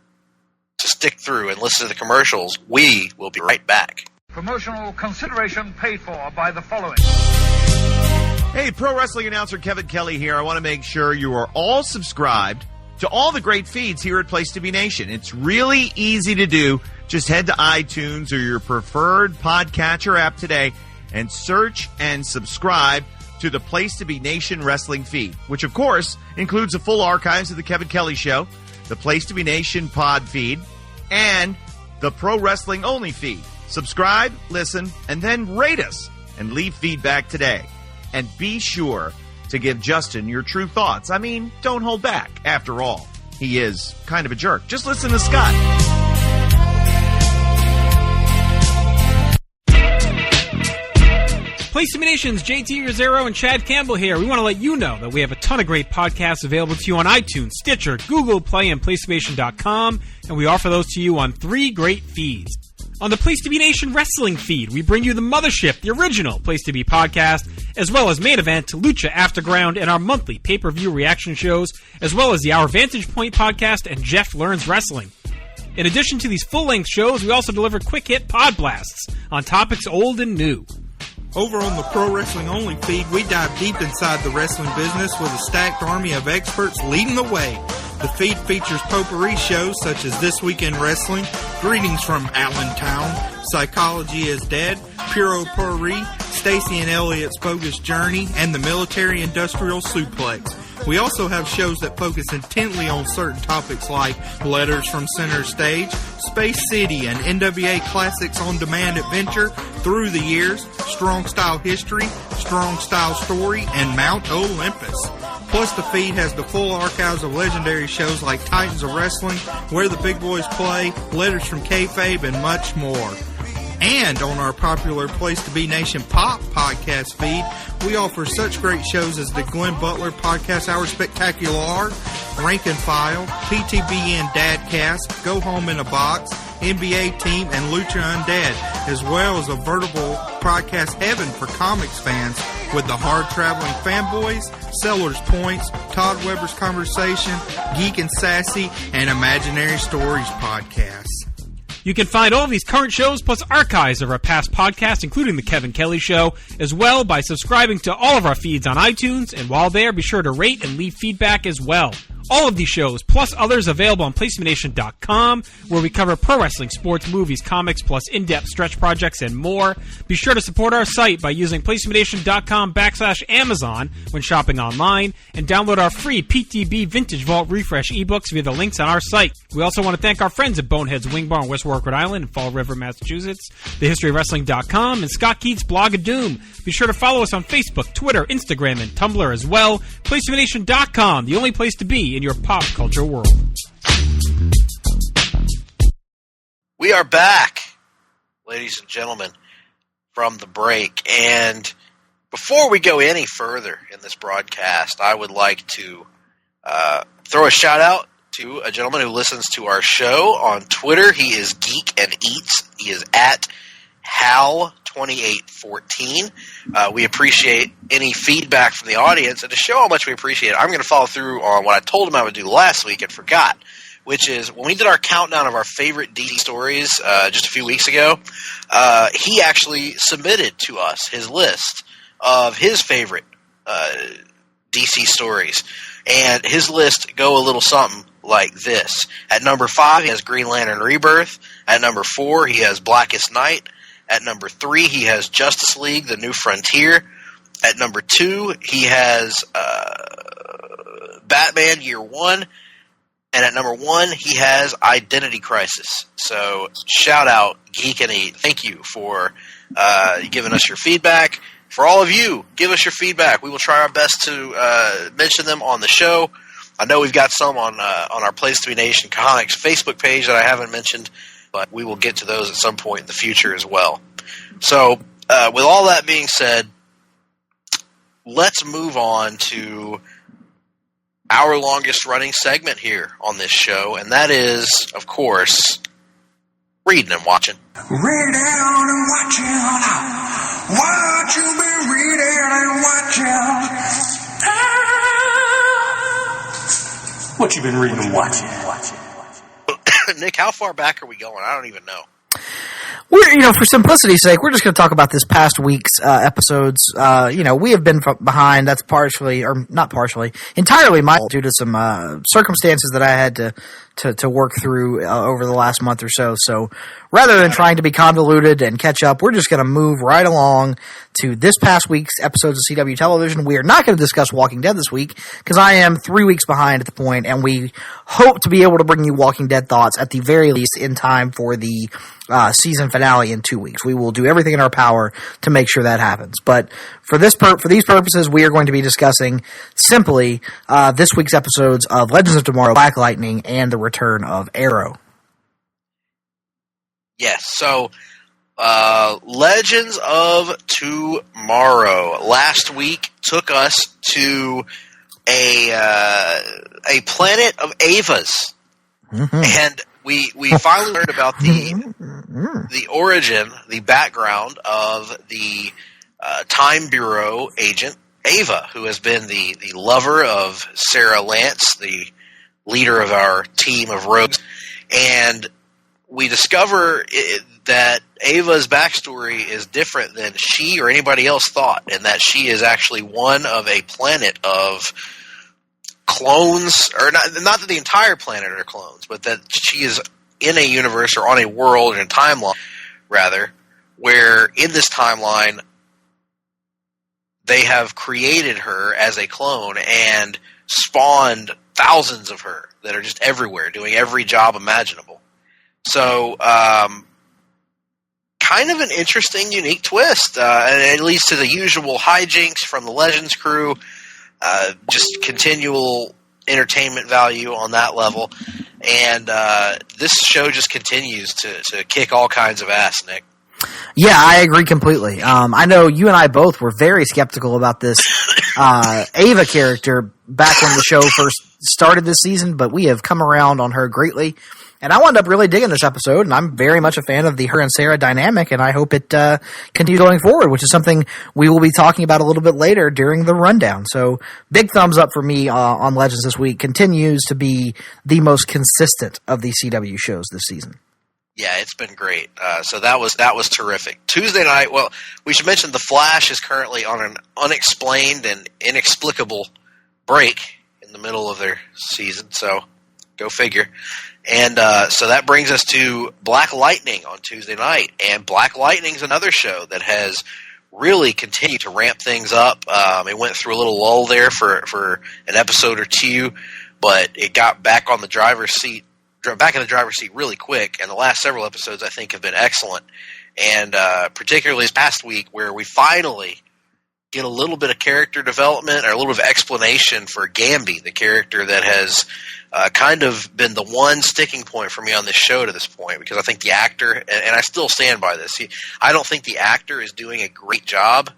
to stick through and listen to the commercials. We will be right back. Promotional consideration paid for by the following. Hey, pro wrestling announcer Kevin Kelly here. I want to make sure you are all subscribed to all the great feeds here at Place to Be Nation. It's really easy to do. Just head to iTunes or your preferred podcatcher app today and search and subscribe to the Place to Be Nation wrestling feed, which of course includes the full archives of the Kevin Kelly Show, the Place to Be Nation pod feed, and the pro wrestling only feed. Subscribe, listen, and then rate us and leave feedback today. And be sure to give Justin your true thoughts. I mean, don't hold back. After all, he is kind of a jerk. Just listen to Scott. Place to Be Nation's JT Rosero and Chad Campbell here. We want to let you know that we have a ton of great podcasts available to you on iTunes, Stitcher, Google Play, and PlayStation.com, and we offer those to you on 3 great feeds. On the Place to Be Nation Wrestling feed, we bring you the Mothership, the original Place to Be podcast, as well as Main Event, Lucha Afterground, and our monthly pay-per-view reaction shows, as well as the Our Vantage Point podcast and Jeff Learns Wrestling. In addition to these full-length shows, we also deliver quick-hit pod blasts on topics old and new. Over on the Pro Wrestling Only feed, we dive deep inside the wrestling business with a stacked army of experts leading the way. The feed features potpourri shows such as This Week in Wrestling, Greetings from Allentown, Psychology is Dead, Puro Potpourri, Stacy and Elliot's Bogus Journey, and the Military Industrial Suplex. We also have shows that focus intently on certain topics like Letters from Center Stage, Space City, and NWA Classics on Demand Adventure, Through the Years, Strong Style History, Strong Style Story, and Mount Olympus. Plus, the feed has the full archives of legendary shows like Titans of Wrestling, Where the Big Boys Play, Letters from Kayfabe, and much more. And on our popular Place to Be Nation Pop podcast feed, we offer such great shows as the Glenn Butler Podcast Hour Spectacular, Rank and File, PTBN Dadcast, Go Home in a Box, NBA Team, and Lucha Undead, as well as a veritable podcast heaven for comics fans with the Hard-Traveling Fanboys, Sellers Points, Todd Weber's Conversation, Geek and Sassy, and Imaginary Stories podcasts. You can find all of these current shows plus archives of our past podcasts, including The Kevin Kelly Show, as well by subscribing to all of our feeds on iTunes, and while there, be sure to rate and leave feedback as well. All of these shows, plus others, available on PlaceToBeNation.com, where we cover pro wrestling, sports, movies, comics, plus in-depth stretch projects and more. Be sure to support our site by using PlaceToBeNation.com/Amazon when shopping online, and download our free PTB Vintage Vault Refresh ebooks via the links on our site. We also want to thank our friends at Bonehead's Wing Bar in West Warwick, Rhode Island, and Fall River, Massachusetts, TheHistoryOfWrestling.com, and Scott Keats' Blog of Doom. Be sure to follow us on Facebook, Twitter, Instagram, and Tumblr as well. PlaceToBeNation.com, the only place to be in your pop culture world. We are back, ladies and gentlemen, from the break. And before we go any further in this broadcast, I would like to throw a shout out to a gentleman who listens to our show on Twitter. He is Geek and Eats. He is at Hal2814. We appreciate any feedback from the audience, and to show how much we appreciate it, I'm going to follow through on what I told him I would do last week and forgot, which is when we did our countdown of our favorite DC stories just a few weeks ago, he actually submitted to us his list of his favorite DC stories, and his list go a little something like this. At number 5, he has Green Lantern Rebirth. At number 4, he has Blackest Night. At number 3, he has Justice League, The New Frontier. At number 2, he has Batman Year One. And at number 1, he has Identity Crisis. So, shout out, Geek and Eat. Thank you for giving us your feedback. For all of you, give us your feedback. We will try our best to mention them on the show. I know we've got some on our Place to Be Nation Comics Facebook page that I haven't mentioned, but we will get to those at some point in the future as well. So, with all that being said, let's move on to our longest running segment here on this show, and that is, of course, reading and watching. Reading and watching. What you been reading and watching? What you been reading and watching? Nick, how far back are we going? I don't even know. We're, for simplicity's sake, we're just going to talk about this past week's episodes. We have been behind. That's entirely my fault due to some circumstances that I had to work through over the last month or so. So rather than trying to be convoluted and catch up, we're just going to move right along to this past week's episodes of CW Television. We are not going to discuss Walking Dead this week because I am 3 weeks behind at the point, and we hope to be able to bring you Walking Dead thoughts at the very least in time for the season finale in 2 weeks. We will do everything in our power to make sure that happens. But for these purposes, we are going to be discussing simply this week's episodes of Legends of Tomorrow, Black Lightning, and the return of Arrow. Yes, so Legends of Tomorrow last week took us to a planet of Avas, and we finally learned about the the origin, the background of the Time Bureau agent Ava, who has been the lover of Sarah Lance, the leader of our team of rogues. And we discover that Ava's backstory is different than she or anybody else thought, and that she is actually one of a planet of clones, or not that the entire planet are clones, but that she is in a universe or on a world, in a timeline, rather, where in this timeline they have created her as a clone and spawned thousands of her that are just everywhere, doing every job imaginable. So, kind of an interesting, unique twist. And it leads to the usual hijinks from the Legends crew, just continual entertainment value on that level. And this show just continues to kick all kinds of ass, Nick. Yeah, I agree completely. I know you and I both were very skeptical about this Ava character back when the show first started this season, but we have come around on her greatly. And I wound up really digging this episode, and I'm very much a fan of the her and Sarah dynamic, and I hope it continues going forward, which is something we will be talking about a little bit later during the rundown. So big thumbs up for me on Legends this week. Continues to be the most consistent of the CW shows this season. Yeah, it's been great. So that was terrific. Tuesday night, well, we should mention The Flash is currently on an unexplained and inexplicable break in the middle of their season, so go figure. And so that brings us to Black Lightning on Tuesday night. And Black Lightning's another show that has really continued to ramp things up. It went through a little lull there for an episode or two, but it got back in the driver's seat really quick. And the last several episodes, I think, have been excellent. And particularly this past week, where we finally get a little bit of character development or a little bit of explanation for Gamby, the character that has kind of been the one sticking point for me on this show to this point, because I think the actor, and I still stand by this, I don't think the actor is doing a great job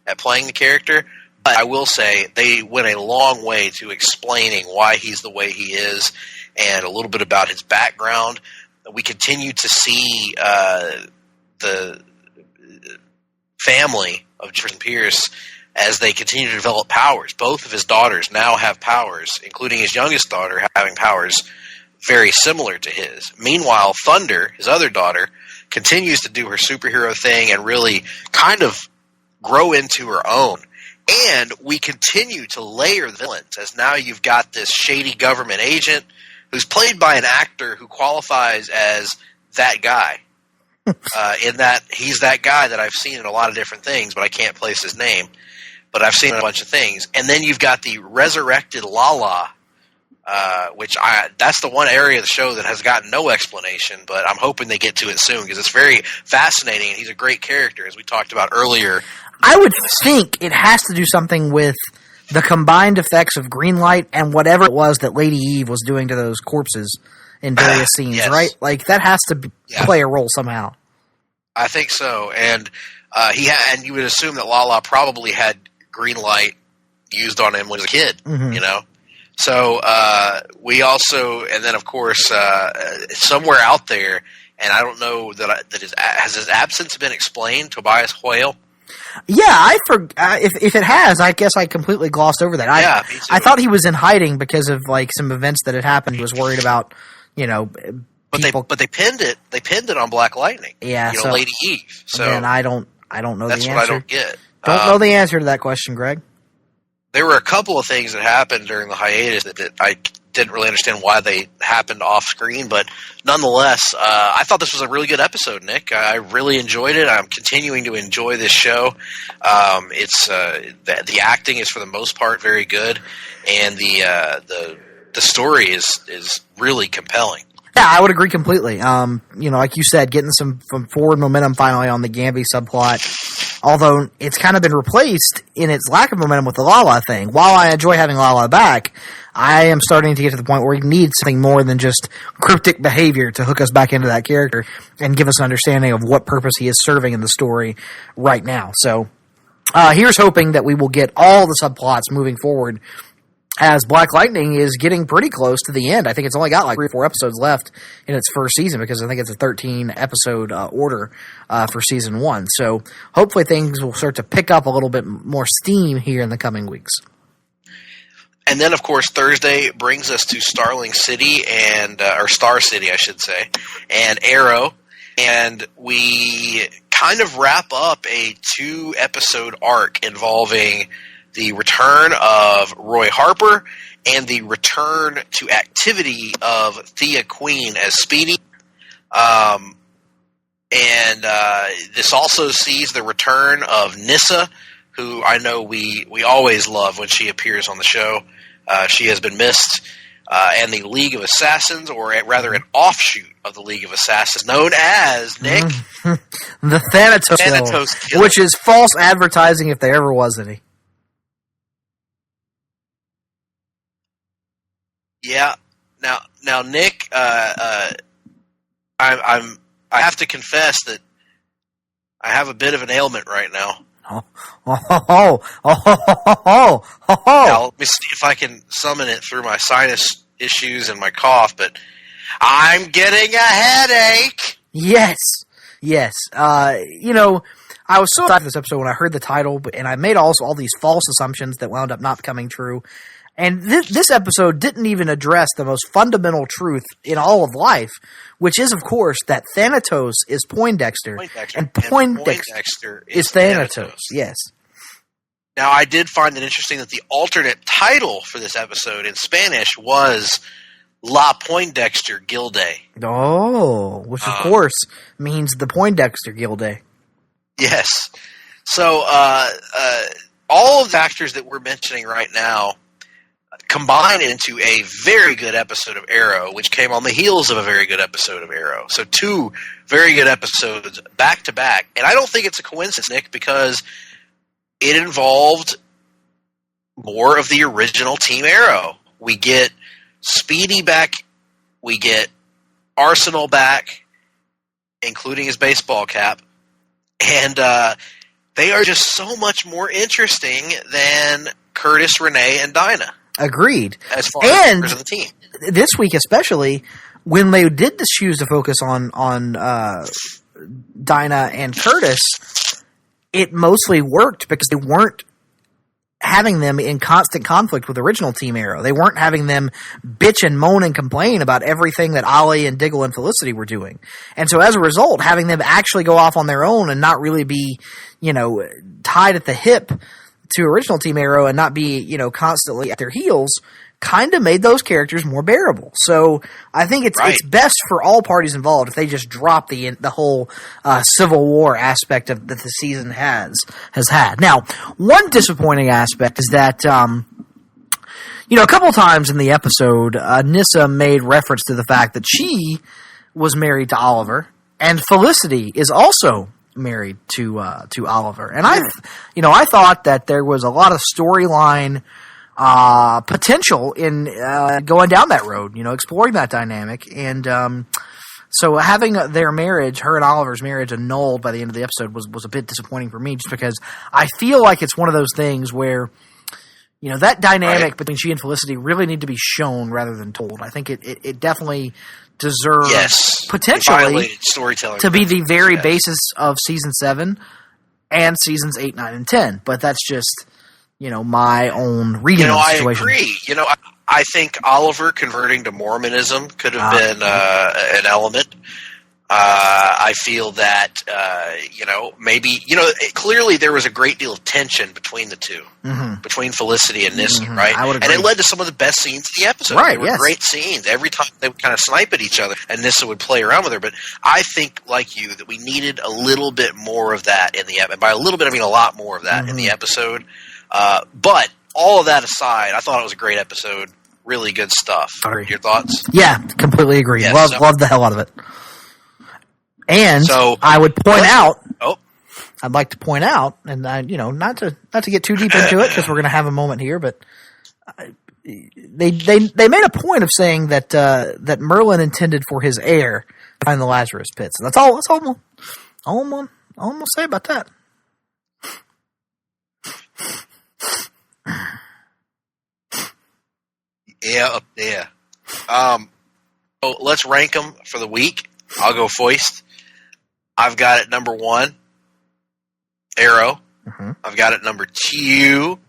at playing the character, but I will say they went a long way to explaining why he's the way he is and a little bit about his background. We continue to see the family of Tristan Pierce as they continue to develop powers. Both of his daughters now have powers, including his youngest daughter having powers very similar to his. Meanwhile, Thunder, his other daughter, continues to do her superhero thing and really kind of grow into her own. And we continue to layer the villains, as now you've got this shady government agent who's played by an actor who qualifies as that guy. In that he's that guy that I've seen in a lot of different things, but I can't place his name. But I've seen a bunch of things. And then you've got the resurrected Lala, which that's the one area of the show that has gotten no explanation, but I'm hoping they get to it soon because it's very fascinating, and he's a great character, as we talked about earlier. I would think it has to do something with the combined effects of green light and whatever it was that Lady Eve was doing to those corpses in various scenes, yes. right? Like, that has to play a role somehow. I think so. And and you would assume that Lala probably had green light used on him when he was a kid, you know? So we also, and then of course, somewhere out there, and I don't know has his absence been explained, Tobias Whale? Yeah, if it has, I guess I completely glossed over that. I thought he was in hiding because of like some events that had happened. He was worried about, But they pinned it. They pinned it on Black Lightning. Yeah, so Lady Eve. So and I don't know the answer. That's what I don't get. Don't know the answer to that question, Greg. There were a couple of things that happened during the hiatus that I didn't really understand why they happened off screen, but nonetheless, I thought this was a really good episode, Nick. I really enjoyed it. I'm continuing to enjoy this show. It's the acting is for the most part very good, and the story is really compelling. Yeah, I would agree completely. Like you said, getting some forward momentum finally on the Gamby subplot, although it's kind of been replaced in its lack of momentum with the Lala thing. While I enjoy having Lala back, I am starting to get to the point where we need something more than just cryptic behavior to hook us back into that character and give us an understanding of what purpose he is serving in the story right now. So here's hoping that we will get all the subplots moving forward as Black Lightning is getting pretty close to the end. I think it's only got like 3 or 4 episodes left in its first season, because I think it's a 13-episode order for season 1. So hopefully things will start to pick up a little bit more steam here in the coming weeks. And then, of course, Thursday brings us to Starling City or Star City, I should say, and Arrow. And we kind of wrap up a 2-episode arc involving the return of Roy Harper and the return to activity of Thea Queen as Speedy. This also sees the return of Nyssa, who I know we always love when she appears on the show. She has been missed. And the League of Assassins, or rather an offshoot of the League of Assassins, known as, Nick? The Thanatos Killer, which is false advertising if there ever was any. Yeah. Now, Nick, I have to confess that I have a bit of an ailment right now. Now, let me see if I can summon it through my sinus issues and my cough, but I'm getting a headache. Yes. I was so excited for this episode when I heard the title, and I made also all these false assumptions that wound up not coming true. And this episode didn't even address the most fundamental truth in all of life, which is, of course, that Thanatos is Poindexter, and Poindexter is Thanatos. Yes. Now, I did find it interesting that the alternate title for this episode in Spanish was La Poindexter Gilde. Oh, which, of course, means the Poindexter Gilde. Yes. So, all of the factors that we're mentioning right now combine into a very good episode of Arrow, which came on the heels of a very good episode of Arrow. So 2 very good episodes back to back. And I don't think it's a coincidence, Nick, because it involved more of the original Team Arrow. We get Speedy back, we get Arsenal back, including his baseball cap, and they are just so much more interesting than Curtis, Renee, and Dinah. Agreed. As far as members of the team. This week especially, when they did choose to focus on Dinah and Curtis, it mostly worked because they weren't having them in constant conflict with original Team Arrow. They weren't having them bitch and moan and complain about everything that Ollie and Diggle and Felicity were doing. And so as a result, having them actually go off on their own and not really be, tied at the hip to original Team Arrow and not be, constantly at their heels, kind of made those characters more bearable. So I think it's best for all parties involved if they just drop the whole Civil War aspect of that the season has had. Now, one disappointing aspect is that a couple times in the episode, Nyssa made reference to the fact that she was married to Oliver, and Felicity is also married to Oliver. And I thought that there was a lot of storyline potential in going down that road, exploring that dynamic. And so having their marriage, her and Oliver's marriage, annulled by the end of the episode was a bit disappointing for me, just because I feel like it's one of those things where that dynamic between she and Felicity really need to be shown rather than told. I think it definitely deserves potentially storytelling to be the very basis of season 7 and seasons 8, 9, and 10. But that's just my own reading of the situation. I agree. I think Oliver converting to Mormonism could have been an element. I feel that maybe clearly there was a great deal of tension between the two, between Felicity and Nyssa, right? I would agree. And it led to some of the best scenes of the episode. Right, they were great scenes. Every time they would kind of snipe at each other, and Nyssa would play around with her. But I think, like you, that we needed a little bit more of that in the episode. By a little bit, I mean a lot more of that in the episode. But all of that aside, I thought it was a great episode. Really good stuff. Your thoughts? Yeah, completely agree. Yes, love the hell out of it. And so, I would point out, I'd like to point out, and not to get too deep into it because we're going to have a moment here, but they made a point of saying that that Merlin intended for his heir to find the Lazarus pits. And that's all I'm going to say about that. Yeah. So let's rank them for the week. I'll go first. I've got it number 1, Arrow. Mm-hmm. I've got it number 2,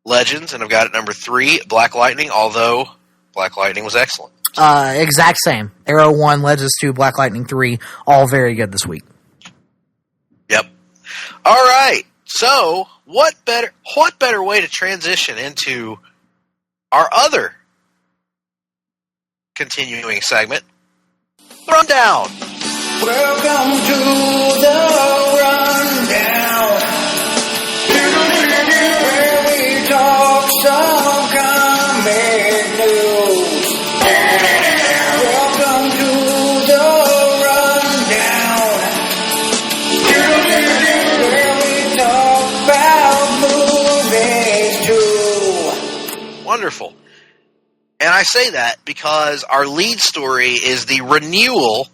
Legends, and I've got it number 3, Black Lightning, although Black Lightning was excellent. Exact same. Arrow 1, Legends 2, Black Lightning 3, all very good this week. Yep. All right. So, what better way to transition into our other continuing segment, Rundown. Welcome to the Rundown, where we talk some comic news. Welcome to the Rundown, where we talk about movies too. Wonderful. And I say that because our lead story is the renewal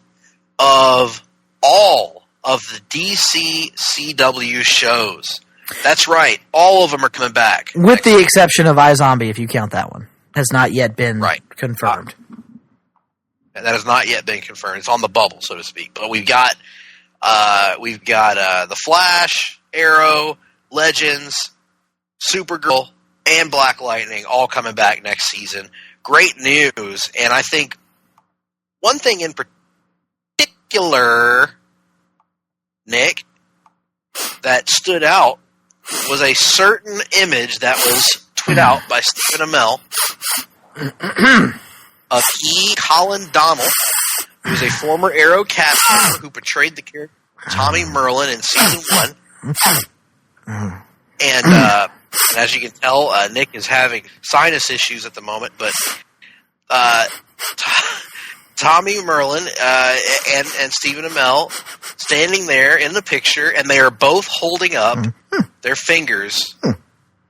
of all of the DC CW shows. That's right. All of them are coming back. With the exception of iZombie, if you count that one. Has not yet been confirmed. That has not yet been confirmed. It's on the bubble, so to speak. But we've got The Flash, Arrow, Legends, Supergirl, and Black Lightning all coming back next season. Great news. And I think one thing in particular, Nick, that stood out was a certain image that was tweeted out by Stephen Amell of Colin Donnell, who's a former Arrow cast member who portrayed the character Tommy Merlin in season 1. And as you can tell, Nick is having sinus issues at the moment, but Tommy Merlin and Stephen Amell standing there in the picture, and they are both holding up their fingers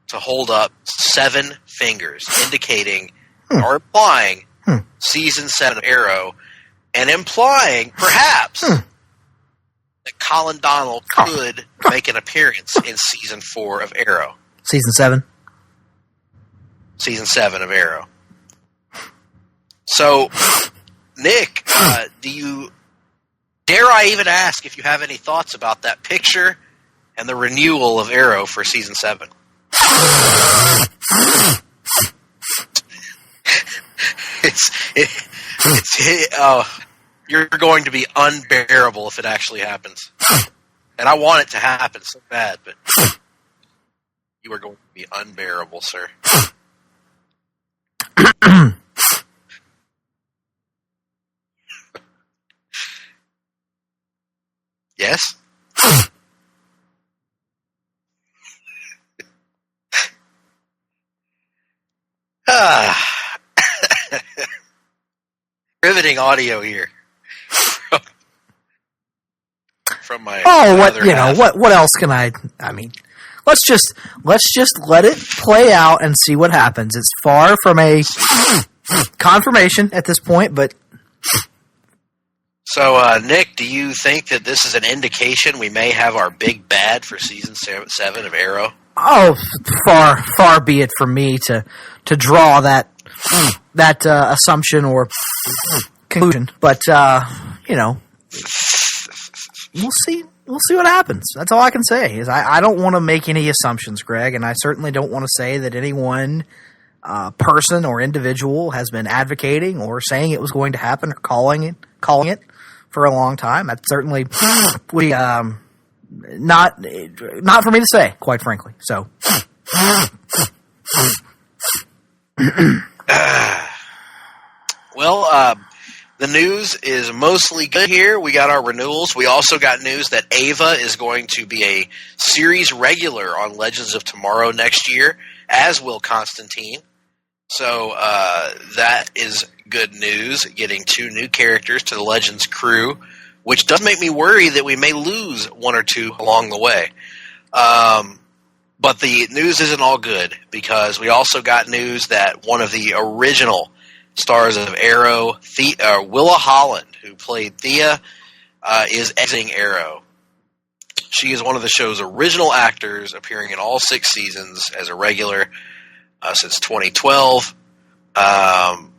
to hold up 7 fingers, indicating or implying season 7 of Arrow, and implying perhaps that Colin Donnell could make an appearance in season 4 of Arrow. Season 7? Season 7 of Arrow. So, Nick, dare I even ask if you have any thoughts about that picture and the renewal of Arrow for season 7? You're going to be unbearable if it actually happens. And I want it to happen so bad, but you are going to be unbearable, sir. Yes? Riveting audio here. From my what else can I mean, let's just let it play out and see what happens. It's far from a confirmation at this point, but so Nick, do you think that this is an indication we may have our big bad for season 7 of Arrow? Oh, far be it from me to draw that assumption or conclusion, but we'll see. We'll see what happens. That's all I can say. Is I don't want to make any assumptions, Greg, and I certainly don't want to say that any one person or individual has been advocating or saying it was going to happen or calling it for a long time. That certainly would be not for me to say, quite frankly. So. Well, the news is mostly good here. We got our renewals. We also got news that Ava is going to be a series regular on Legends of Tomorrow next year, as will Constantine. So that is good news, getting 2 new characters to the Legends crew, which does make me worry that we may lose 1 or 2 along the way. But the news isn't all good, because we also got news that one of the original stars of Arrow, Willa Holland, who played Thea, is exiting Arrow. She is one of the show's original actors, appearing in all 6 seasons as a regular since 2012. And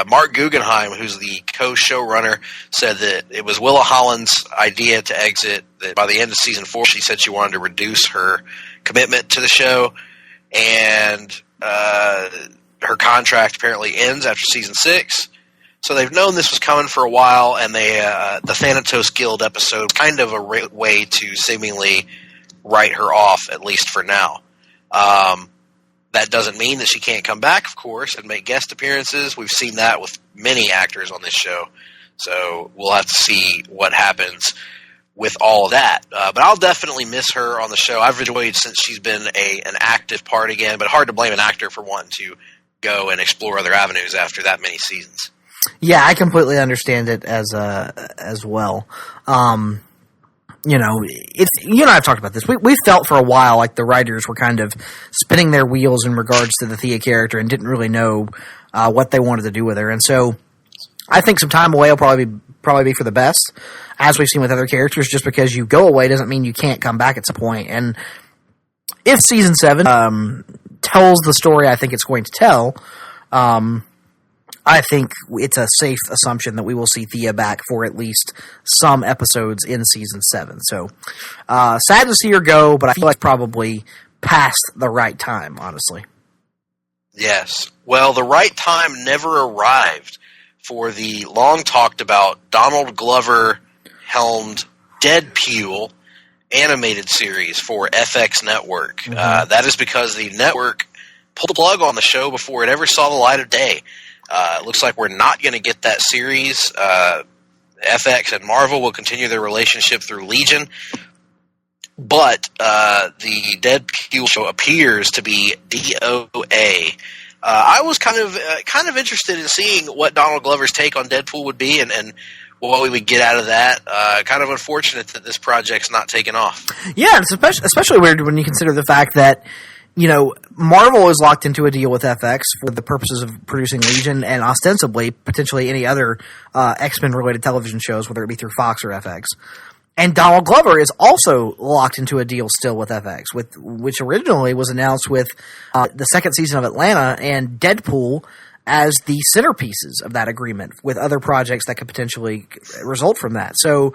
Mark Guggenheim, who's the co-showrunner, said that it was Willa Holland's idea to exit, that by the end of season 4, she said she wanted to reduce her commitment to the show, and her contract apparently ends after season 6. So they've known this was coming for a while, and the Thanatos Guild episode kind of a way to seemingly write her off, at least for now. That doesn't mean that she can't come back, of course, and make guest appearances. We've seen that with many actors on this show. So we'll have to see what happens with all of that. But I'll definitely miss her on the show. I've enjoyed since she's been an active part again, but hard to blame an actor for wanting to go and explore other avenues after that many seasons. Yeah, I completely understand it as well. You know, you and I have talked about this. We felt for a while like the writers were kind of spinning their wheels in regards to the Thea character and didn't really know what they wanted to do with her. And so I think some time away will probably be for the best, as we've seen with other characters. Just because you go away doesn't mean you can't come back at some point. And if season 7 tells the story I think it's going to tell, I think it's a safe assumption that we will see Thea back for at least some episodes in season 7. So, sad to see her go, but I feel like probably past the right time, honestly. Yes. Well, the right time never arrived for the long-talked-about Donald Glover-helmed Deadpool animated series for FX Network. Mm-hmm. That is because the network pulled the plug on the show before it ever saw the light of day. It looks like we're not going to get that series. FX and Marvel will continue their relationship through Legion, but the Deadpool show appears to be DOA. I was kind of interested in seeing what Donald Glover's take on Deadpool would be, and what we would get out of that. Kind of unfortunate that this project's not taking off. Yeah, it's especially weird when you consider the fact that, you know, Marvel is locked into a deal with FX for the purposes of producing Legion and ostensibly potentially any other X-Men related television shows, whether it be through Fox or FX. And Donald Glover is also locked into a deal still with FX, which originally was announced with the second season of Atlanta and Deadpool as the centerpieces of that agreement, with other projects that could potentially result from that. So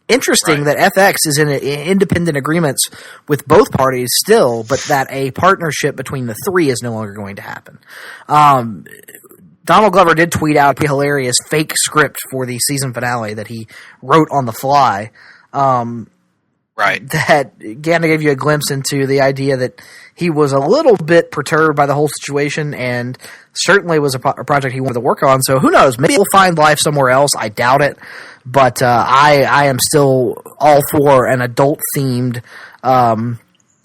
interesting that FX is in independent agreements with both parties still, but that a partnership between the three is no longer going to happen. Donald Glover did tweet out a hilarious fake script for the season finale that he wrote on the fly. That kind of gave you a glimpse into the idea that he was a little bit perturbed by the whole situation, and certainly was a project he wanted to work on. So who knows? Maybe he'll find life somewhere else. I doubt it. But I am still all for an adult-themed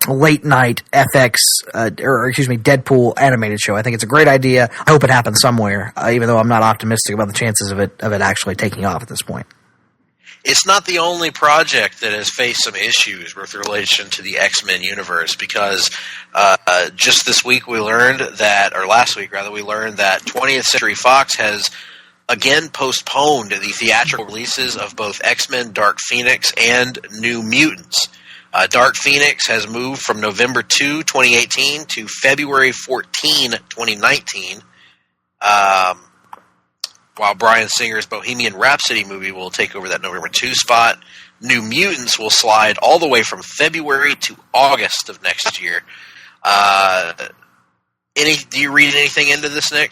late-night FX, Deadpool animated show. I think it's a great idea. I hope it happens somewhere, even though I'm not optimistic about the chances of it actually taking off at this point. It's not the only project that has faced some issues with relation to the X-Men universe, because just this week we learned that, or last week rather, we learned that 20th Century Fox has again postponed the theatrical releases of both X-Men Dark Phoenix and New Mutants. Dark Phoenix has moved from November 2, 2018 to February 14, 2019. While Bryan Singer's Bohemian Rhapsody movie will take over that November 2 spot, New Mutants will slide all the way from February to August of next year. Do you read anything into this, Nick?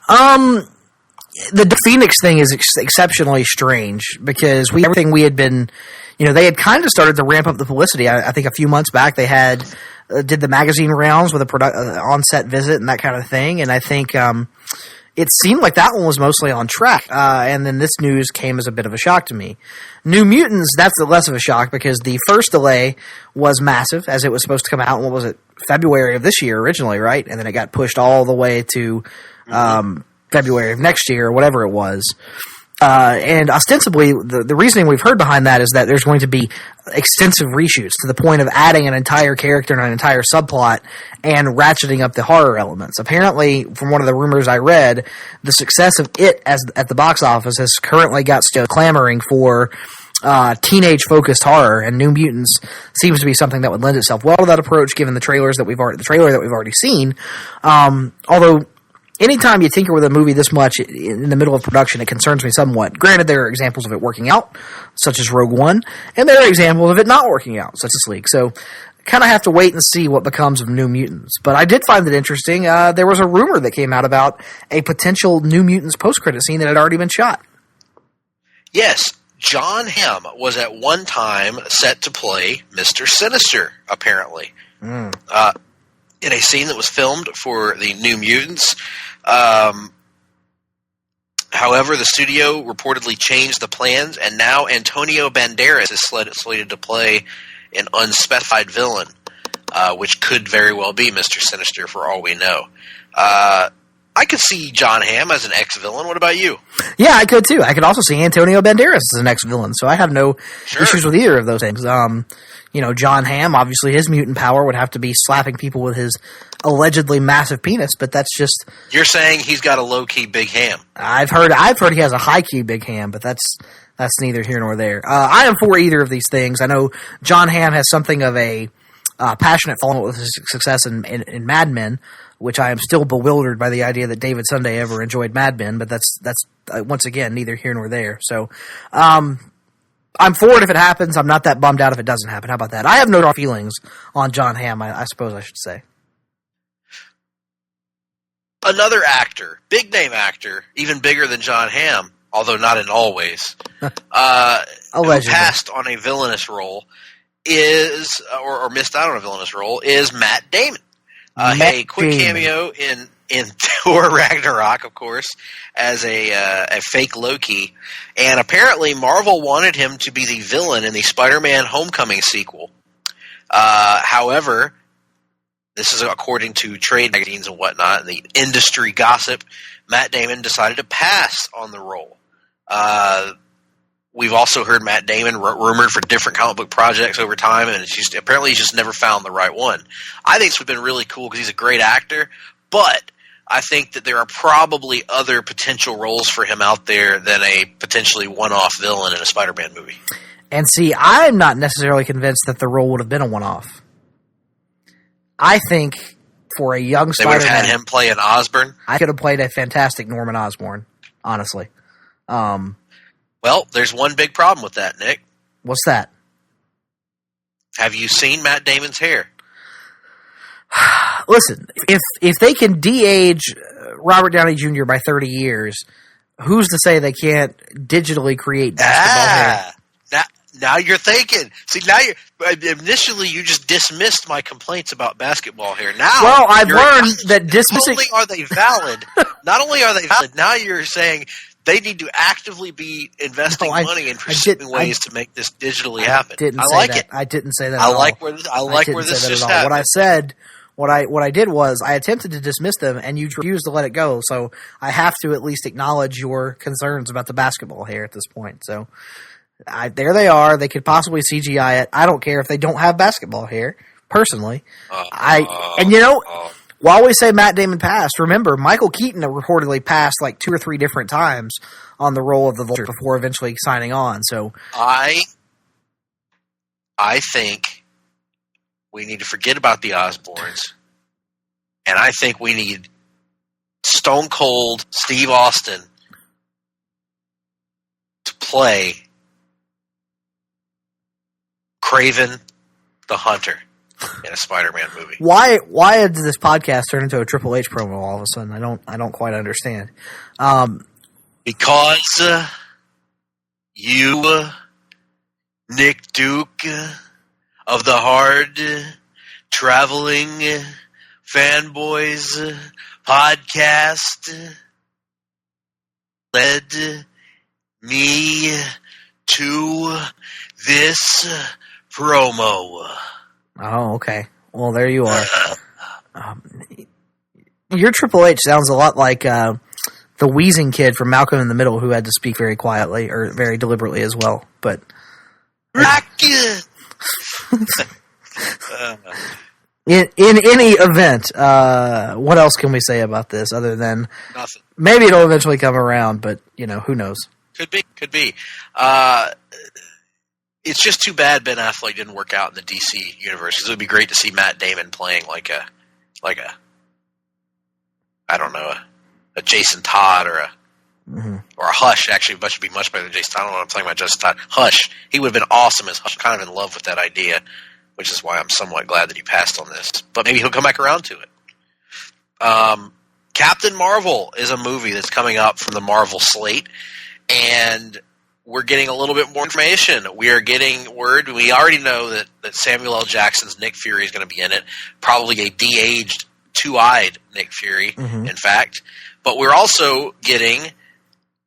The Phoenix thing is exceptionally strange, because everything we had been, they had kind of started to ramp up the publicity. I think a few months back they had did the magazine rounds with a on-set visit and that kind of thing, and I think it seemed like that one was mostly on track, and then this news came as a bit of a shock to me. New Mutants, that's less of a shock, because the first delay was massive, as it was supposed to come out in, February of this year originally, right? And then it got pushed all the way to February of next year, or whatever it was. And ostensibly, the reasoning we've heard behind that is that there's going to be extensive reshoots to the point of adding an entire character and an entire subplot and ratcheting up the horror elements. Apparently, from one of the rumors I read, the success of it at the box office has currently got still clamoring for teenage-focused horror, and New Mutants seems to be something that would lend itself well to that approach, given the trailer that we've already seen. Although, anytime you tinker with a movie this much in the middle of production, it concerns me somewhat. Granted, there are examples of it working out, such as Rogue One, and there are examples of it not working out, such as League. So, kind of have to wait and see what becomes of New Mutants. But I did find it interesting. There was a rumor that came out about a potential New Mutants post-credit scene that had already been shot. Yes, John Hamm was at one time set to play Mr. Sinister, apparently. In a scene that was filmed for the New Mutants. However, the studio reportedly changed the plans, and now Antonio Banderas is slated to play an unspecified villain, which could very well be Mr. Sinister for all we know. I could see John Hamm as an ex-villain. What about you? Yeah, I could too. I could also see Antonio Banderas as an ex-villain, so I have no issues with either of those things. John Hamm, obviously his mutant power would have to be slapping people with his allegedly massive penis, but that's just... You're saying he's got a low-key big ham. I've heard he has a high-key big ham, but that's neither here nor there. I am for either of these things. I know John Hamm has something of a passionate following with his success in Mad Men, which I am still bewildered by the idea that David Sunday ever enjoyed Mad Men, but that's once again neither here nor there. So I'm for it if it happens. I'm not that bummed out if it doesn't happen. How about that? I have no raw feelings on John Hamm, I suppose I should say. Another actor, big-name actor, even bigger than John Hamm, although not in all ways, who passed on a villainous role or missed out on a villainous role is Matt Damon. A quick cameo in Thor Ragnarok, of course, as a fake Loki. And apparently Marvel wanted him to be the villain in the Spider-Man Homecoming sequel. However, this is according to trade magazines and whatnot, and the industry gossip, Matt Damon decided to pass on the role. We've also heard Matt Damon rumored for different comic book projects over time, and apparently he's just never found the right one. I think this would have been really cool because he's a great actor, but I think that there are probably other potential roles for him out there than a potentially one-off villain in a Spider-Man movie. And see, I'm not necessarily convinced that the role would have been a one-off. I think for a young Spider-Man... They would have had him play an Osborn? I could have played a fantastic Norman Osborn, honestly. Well, there's one big problem with that, Nick. What's that? Have you seen Matt Damon's hair? Listen, if they can de-age Robert Downey Jr. by 30 years, who's to say they can't digitally create basketball hair? Now you're thinking. See, initially you just dismissed my complaints about basketball hair. Now, well, I've learned that dismissing... Not only are they valid, now you're saying they need to actively be investing money in pursuing ways to make this digitally happen. I like it. I didn't say that at all. I like where this just happened. What I said... What I did was I attempted to dismiss them, and you refused to let it go. So I have to at least acknowledge your concerns about the basketball hair at this point. So there they are. They could possibly CGI it. I don't care if they don't have basketball hair. Personally, while we say Matt Damon passed, remember Michael Keaton reportedly passed like 2 or 3 different times on the role of the Vulture before eventually signing on. So I think we need to forget about the Osborns, and I think we need Stone Cold Steve Austin to play Kraven the Hunter in a Spider-Man movie. Why did this podcast turn into a Triple H promo all of a sudden? I don't quite understand. Because you, Nick Duke, of the Hard-Traveling Fanboys podcast, led me to this promo. Oh, okay. Well, there you are. Your Triple H sounds a lot like the wheezing kid from Malcolm in the Middle who had to speak very quietly or very deliberately as well. But in any event, what else can we say about this other than nothing? Maybe it'll eventually come around, but who knows? Could be. it's just too bad Ben Affleck didn't work out in the DC universe, because it would be great to see Matt Damon playing like a I don't know, a Jason Todd or a Hush. Actually, Hush would be much better than Jason Todd. I don't know what I'm talking about, Jason Todd. Hush. He would have been awesome as Hush. I'm kind of in love with that idea, which is why I'm somewhat glad that he passed on this. But maybe he'll come back around to it. Captain Marvel is a movie that's coming up from the Marvel slate, and we're getting a little bit more information. We are getting word. We already know that Samuel L. Jackson's Nick Fury is going to be in it, probably a de-aged, two-eyed Nick Fury, in fact. But we're also getting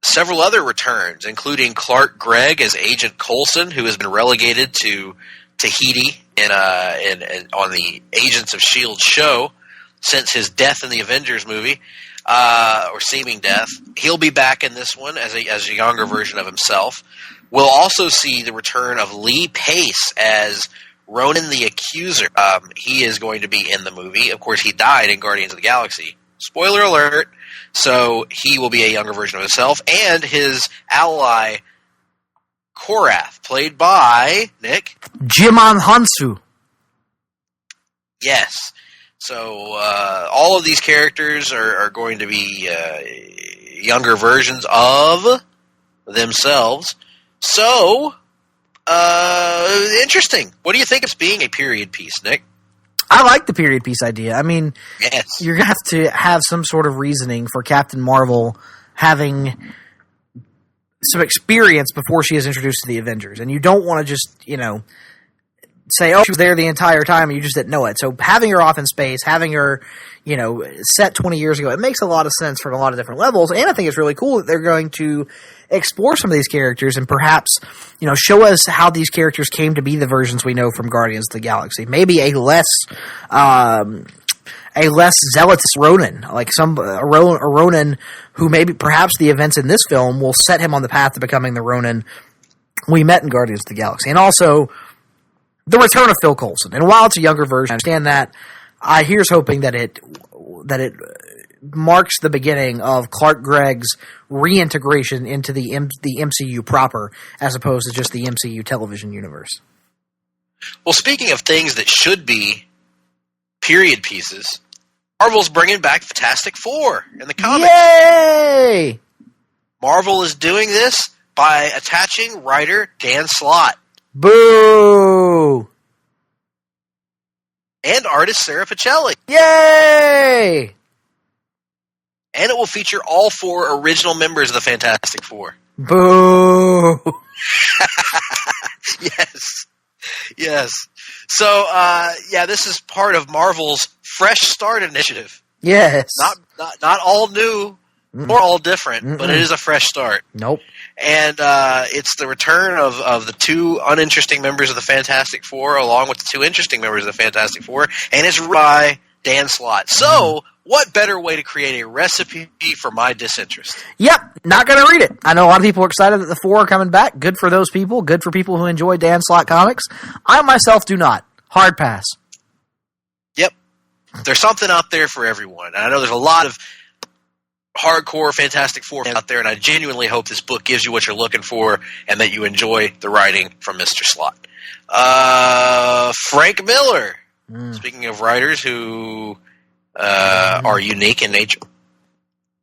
several other returns, including Clark Gregg as Agent Coulson, who has been relegated to Tahiti on the Agents of S.H.I.E.L.D. show since his death in the Avengers movie, or seeming death. He'll be back in this one as a younger version of himself. We'll also see the return of Lee Pace as Ronan the Accuser. He is going to be in the movie. Of course, he died in Guardians of the Galaxy. Spoiler alert. So he will be a younger version of himself. And his ally, Korath, played by, Nick? Jimon Hansu. Yes. So all of these characters are going to be younger versions of themselves. So, interesting. What do you think of being a period piece, Nick? I like the period piece idea. I mean, yes. You're going to have to have some sort of reasoning for Captain Marvel having some experience before she is introduced to the Avengers. And you don't want to just, say, oh, she was there the entire time and you just didn't know it. So having her off in space, having her, set 20 years ago, it makes a lot of sense from a lot of different levels. And I think it's really cool that they're going to explore some of these characters and perhaps, show us how these characters came to be the versions we know from Guardians of the Galaxy. Maybe a less zealous Ronan, like a Ronan who maybe perhaps the events in this film will set him on the path to becoming the Ronan we met in Guardians of the Galaxy. And also the return of Phil Coulson. And while it's a younger version, I understand that. Here's hoping that it marks the beginning of Clark Gregg's reintegration into the MCU proper, as opposed to just the MCU television universe. Well, speaking of things that should be period pieces, Marvel's bringing back Fantastic Four in the comics. Yay! Marvel is doing this by attaching writer Dan Slott. Boo! And artist Sarah Pichelli. Yay! And it will feature all four original members of the Fantastic Four. Boo! Yes. So, this is part of Marvel's Fresh Start initiative. Yes. Not all new or all different, but it is a fresh start. Nope. And it's the return of the two uninteresting members of the Fantastic Four, along with the two interesting members of the Fantastic Four, and it's written by Dan Slott. So, what better way to create a recipe for my disinterest? Yep, not going to read it. I know a lot of people are excited that the four are coming back. Good for those people. Good for people who enjoy Dan Slott comics. I myself do not. Hard pass. Yep. There's something out there for everyone. And I know there's a lot of hardcore Fantastic Four out there, and I genuinely hope this book gives you what you're looking for and that you enjoy the writing from Mr. Slott. Frank Miller. Speaking of writers who are unique in nature,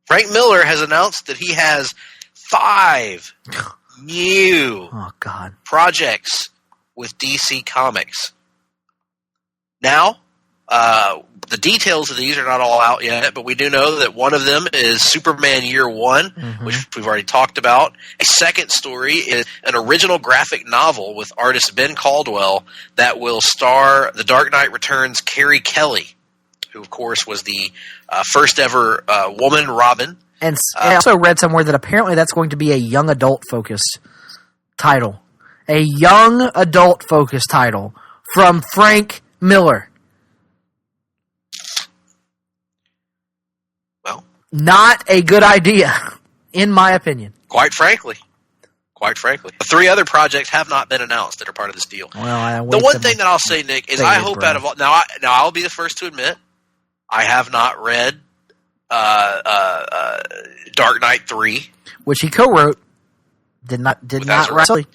Frank Miller has announced that he has 5 new projects with DC Comics. Now, the details of these are not all out yet, but we do know that one of them is Superman Year One, which we've already talked about. A second story is an original graphic novel with artist Ben Caldwell that will star The Dark Knight Returns' Carrie Kelly, who, of course, was the first ever woman Robin. And I also read somewhere that apparently that's going to be a young adult-focused title. A young adult-focused title from Frank Miller. Well, not a good idea, in my opinion. Quite frankly. The 3 other projects have not been announced that are part of this deal. Well, the one thing that I'll say, Nick, is I hope out of all... Now, I'll be the first to admit, I have not read Dark Knight 3. Which he co-wrote. Did not write.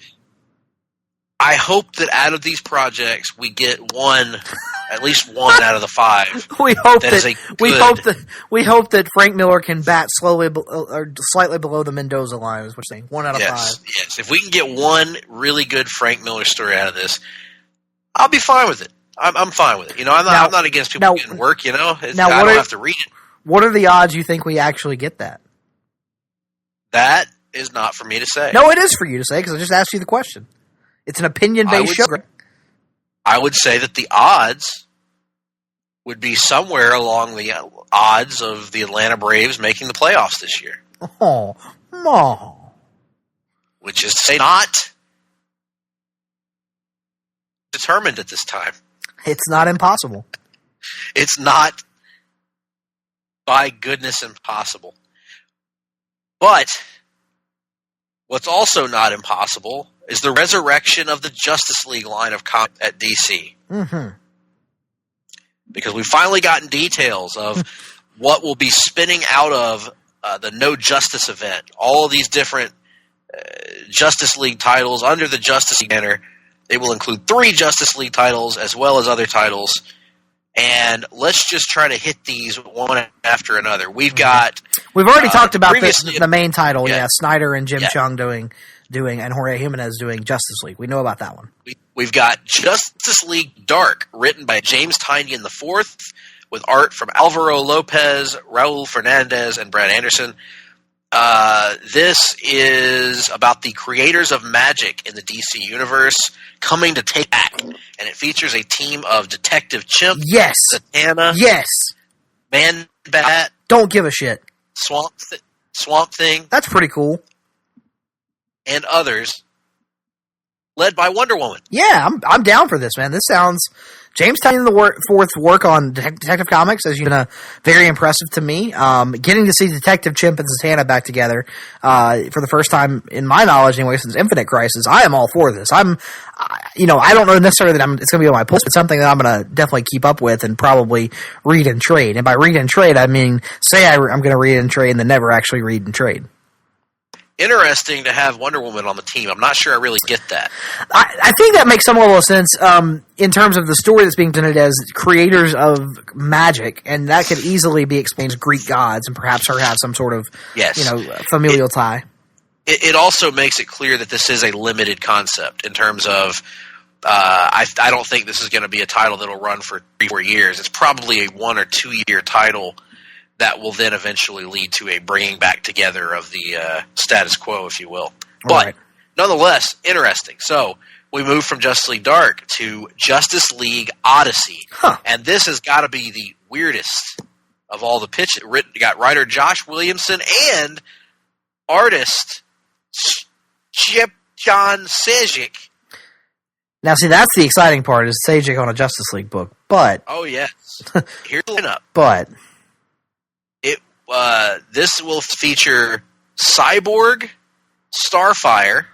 I hope that out of these projects we get at least one out of the 5. We hope that Frank Miller can bat or slightly below the Mendoza line. Is what we're saying. 1 out of 5. Yes. If we can get one really good Frank Miller story out of this, I'll be fine with it. I'm fine with it. You know, I'm not against people getting work. You know, I don't have to read it. What are the odds you think we actually get that? That is not for me to say. No, it is for you to say because I just asked you the question. It's an opinion-based show. I would say that the odds would be somewhere along the odds of the Atlanta Braves making the playoffs this year. Oh, no. Which is to say not determined at this time. It's not impossible. It's not, by goodness, impossible. But what's also not impossible is the resurrection of the Justice League line of comics at DC. Mm-hmm. Because we've finally gotten details of what will be spinning out of the No Justice event. All of these different Justice League titles under the Justice League banner. They will include 3 Justice League titles as well as other titles. And let's just try to hit these one after another. We've already talked about the main title. Yeah. Snyder and Jim Chung doing and Jorge Jimenez doing Justice League. We know about that one. We've got Justice League Dark, written by James Tynion IV, with art from Alvaro Lopez, Raul Fernandez, and Brad Anderson. This is about the creators of magic in the DC universe coming to take back, and it features a team of Detective Chimp, Zatanna, Man-Bat, don't give a shit, Swamp Thing. That's pretty cool. And others, led by Wonder Woman. Yeah, I'm down for this, man. This sounds James Tynion IV's work on Detective Comics has been very impressive to me. Getting to see Detective Chimp and Zatanna back together for the first time, in my knowledge anyway, since Infinite Crisis, I am all for this. I don't know necessarily that it's going to be on my post, but something that I'm going to definitely keep up with and probably read and trade. And by read and trade, I mean say I'm going to read and trade and then never actually read and trade. Interesting to have Wonder Woman on the team. I'm not sure I really get that. I think that makes some level of sense in terms of the story that's being presented as creators of magic, and that could easily be explained as Greek gods, and perhaps her have some sort of familial tie. It also makes it clear that this is a limited concept in terms of I don't think this is going to be a title that will run for 3-4 years. It's probably a 1 or 2 year title that will then eventually lead to a bringing back together of the status quo, if you will. But nonetheless, interesting. So we move from Justice League Dark to Justice League Odyssey. And this has got to be the weirdest of all the pitches. Got writer Josh Williamson and artist Chip John Sejic. Now, see, that's the exciting part, is Sejic on a Justice League book. But oh, yes. Here's the lineup. But this will feature Cyborg, Starfire,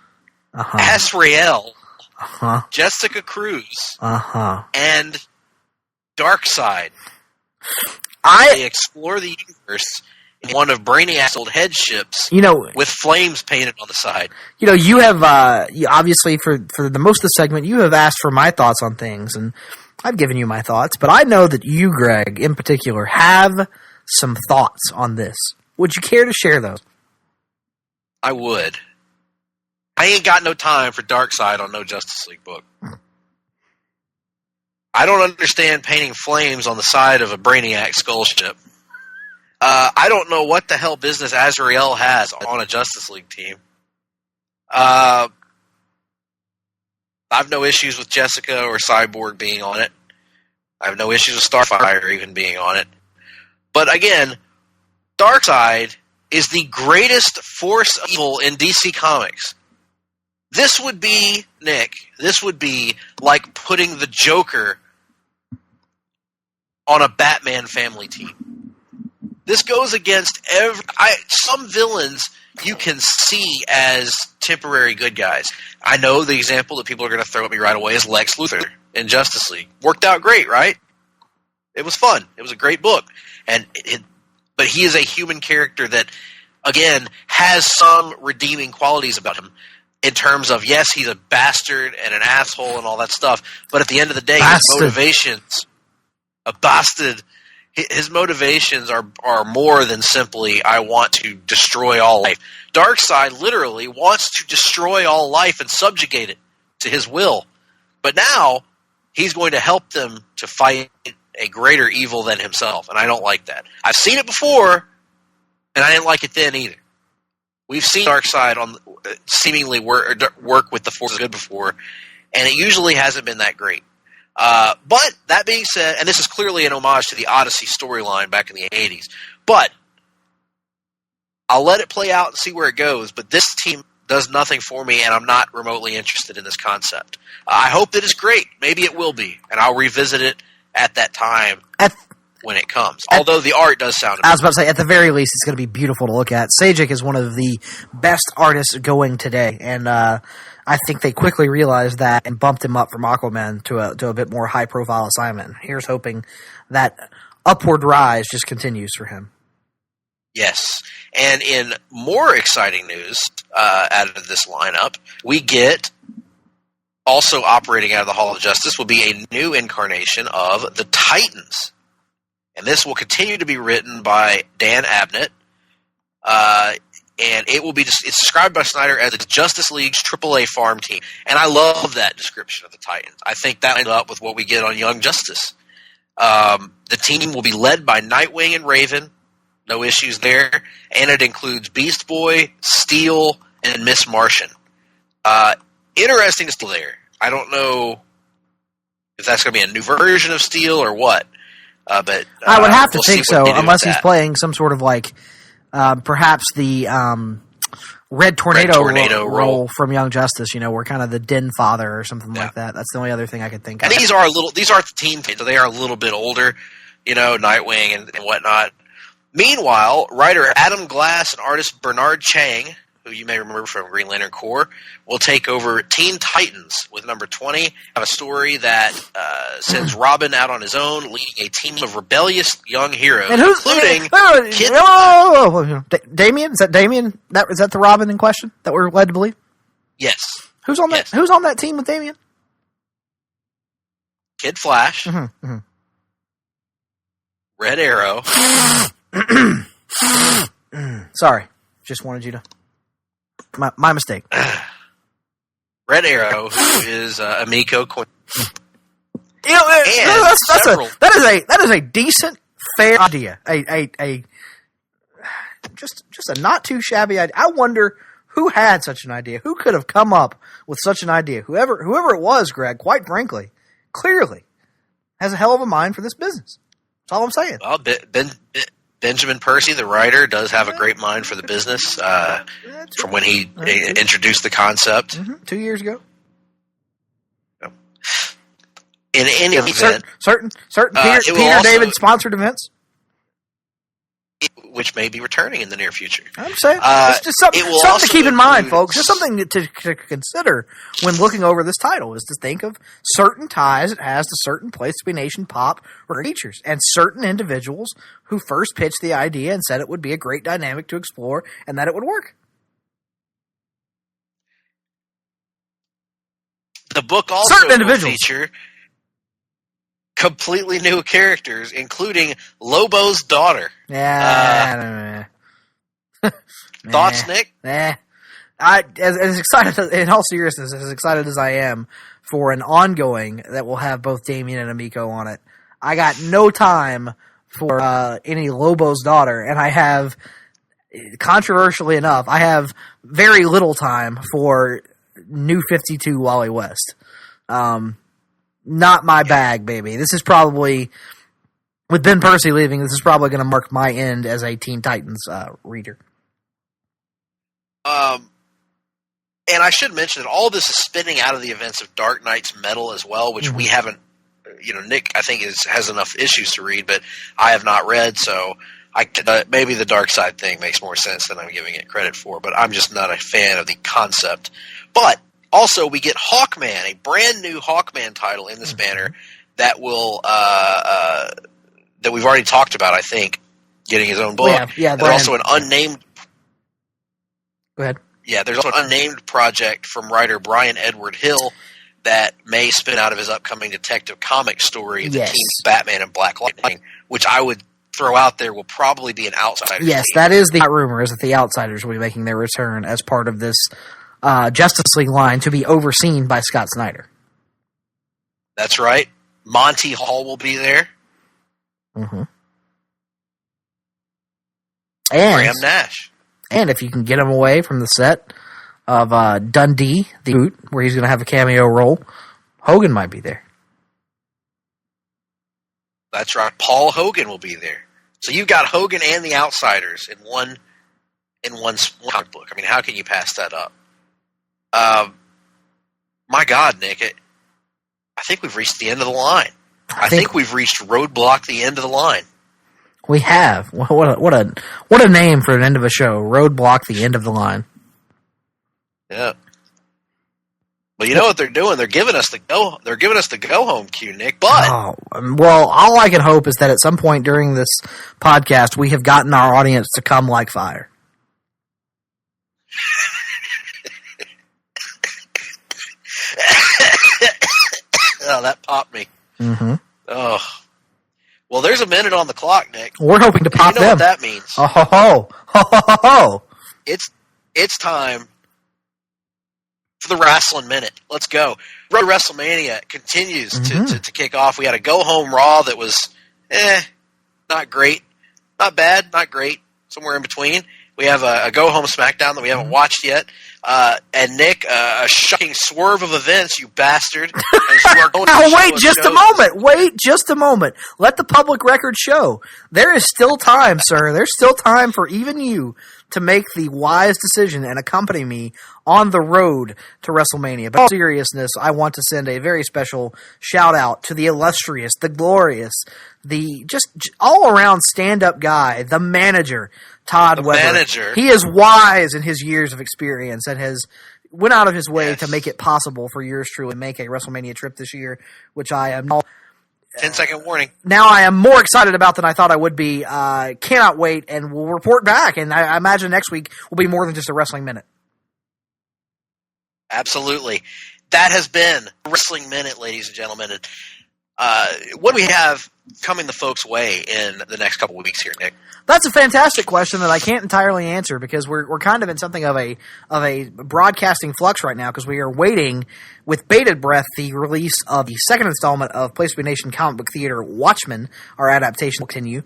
Azrael, Jessica Cruz, and Darkseid. They explore the universe in one of Brainiac's old headships, with flames painted on the side. You have obviously for the most of the segment, you have asked for my thoughts on things, and I've given you my thoughts. But I know that you, Greg, in particular, have some thoughts on this. Would you care to share those? I would. I ain't got no time for Darkseid on no Justice League book. I don't understand painting flames on the side of a Brainiac skull ship. I don't know what the hell business Azrael has on a Justice League team. I've no issues with Jessica or Cyborg being on it. I have no issues with Starfire even being on it. But again, Darkseid is the greatest force of evil in DC Comics. This would be, Nick, like putting the Joker on a Batman family team. This goes against some villains you can see as temporary good guys. I know the example that people are going to throw at me right away is Lex Luthor in Justice League. Worked out great, right? It was fun. It was a great book. But he is a human character that, again, has some redeeming qualities about him. in terms of, yes, he's a bastard and an asshole and all that stuff, but at the end of the day, his motivations are more than simply, I want to destroy all life. Darkseid literally wants to destroy all life and subjugate it to his will. But now, he's going to help them to fight a greater evil than himself, and I don't like that. I've seen it before, and I didn't like it then either. We've seen Darkseid seemingly work with the Force of Good before, and it usually hasn't been that great. But that being said, and this is clearly an homage to the Odyssey storyline back in the 80s, but I'll let it play out and see where it goes, but this team does nothing for me, and I'm not remotely interested in this concept. I hope that it's great. Maybe it will be, and I'll revisit it at that time when it comes. Although the art does sound amazing. I was about to say, at the very least, it's going to be beautiful to look at. Sajik is one of the best artists going today, and I think they quickly realized that and bumped him up from Aquaman to a bit more high-profile assignment. Here's hoping that upward rise just continues for him. Yes. And in more exciting news out of this lineup, we get, also operating out of the Hall of Justice, will be a new incarnation of the Titans. And this will continue to be written by Dan Abnett. And it will be it's described by Snyder as the Justice League's AAA farm team. And I love that description of the Titans. I think that lines up with what we get on Young Justice. The team will be led by Nightwing and Raven. No issues there. And it includes Beast Boy, Steel, and Miss Martian. Interesting still there. I don't know if that's going to be a new version of Steel or what. But I would have to think so, unless he's playing some sort of perhaps the Red Tornado role from Young Justice. We're kind of the Den Father or something like that. That's the only other thing I could think of. And these are the team kids, so they are a little bit older, Nightwing and whatnot. Meanwhile, writer Adam Glass and artist Bernard Chang, who you may remember from Green Lantern Corps, will take over Teen Titans with number 20. Have a story that sends Robin out on his own, leading a team of rebellious young heroes, including Damian. Is that Damian? Is that the Robin in question that we're led to believe? Yes. Who's on that? Who's on that team with Damian? Kid Flash, Red Arrow. Sorry, just wanted you to. My mistake. Red Arrow, who is Amico Quinn. That is a decent, fair idea. Just a not too shabby idea. I wonder who had such an idea. Who could have come up with such an idea? Whoever it was, Greg. Quite frankly, clearly has a hell of a mind for this business. That's all I'm saying. Well, Benjamin Percy, the writer, does have a great mind for the business from when he introduced the concept. 2 years ago. In any event, certain Peter David sponsored events, which may be returning in the near future. I'm saying it's just something to keep in mind, folks. Just something to consider when looking over this title is to think of certain ties it has to certain Place to Be Nation pop or features, and certain individuals who first pitched the idea and said it would be a great dynamic to explore and that it would work. The book also will feature completely new characters, including Lobo's daughter. Thoughts, Nick? As excited, in all seriousness, as excited as I am for an ongoing that will have both Damian and Amico on it, I got no time for any Lobo's daughter, and I have, controversially enough, I have very little time for New 52 Wally West. Not my bag, baby. This is probably, with Ben Percy leaving, this is probably going to mark my end as a Teen Titans reader. And I should mention that all this is spinning out of the events of Dark Knight's Metal as well, which we haven't, Nick, I think, has enough issues to read, but I have not read, so maybe the Darkseid thing makes more sense than I'm giving it credit for, but I'm just not a fan of the concept. But also, we get Hawkman, a brand new Hawkman title in this banner that will that we've already talked about. I think getting his own book. Yeah. And also an unnamed. Go ahead. Yeah, there's an unnamed project from writer Brian Edward Hill that may spin out of his upcoming Detective Comics story, The Team's Batman and Black Lightning, which I would throw out there will probably be an outsider. Yes, that is the rumor, is that the Outsiders will be making their return as part of this Justice League line to be overseen by Scott Snyder. That's right. Monty Hall will be there. Mm-hmm. Graham Nash. And if you can get him away from the set of Dundee, the boot, where he's going to have a cameo role, Hogan might be there. That's right. Paul Hogan will be there. So you've got Hogan and the Outsiders in one comic book. I mean, how can you pass that up? My God, Nick, I think we've reached the end of the line. I think we've reached roadblock, the end of the line. We have. What a name for an end of a show. Roadblock, the end of the line. Yeah. Well, you know what they're doing? They're giving us the go home cue, Nick. But well, all I can hope is that at some point during this podcast, we have gotten our audience to come like fire. Oh, that popped me. Mm-hmm. Oh. Well, there's a minute on the clock, Nick. We're hoping to pop them. You know them. what that means? Oh ho ho ho ho ho ho! It's time for the Wrestling Minute. Let's go. Road to WrestleMania continues to kick off. We had a go home Raw that was not great, not bad, not great, somewhere in between. We have a go home SmackDown that we haven't watched yet. And Nick, a shocking swerve of events, you bastard. Wait just a moment. Let the public record show. There is still time, sir. There's still time for even you to make the wise decision and accompany me on the road to WrestleMania. But in all seriousness, I want to send a very special shout out to the illustrious, the glorious, the just all around stand-up guy, the manager, Todd Weber. Manager. He is wise in his years of experience and has went out of his way to make it possible for yours truly to make a WrestleMania trip this year, which I am 10-second warning. Now I am more excited about than I thought I would be. Cannot wait, and we'll report back. And I imagine next week will be more than just a Wrestling Minute. Absolutely. That has been Wrestling Minute, ladies and gentlemen. And, what do we have coming the folks' way in the next couple of weeks here, Nick? That's a fantastic question that I can't entirely answer because we're kind of in something of a broadcasting flux right now because we are waiting with bated breath the release of the second installment of Place to Be Nation Comic Book Theater Watchmen. Our adaptation will continue.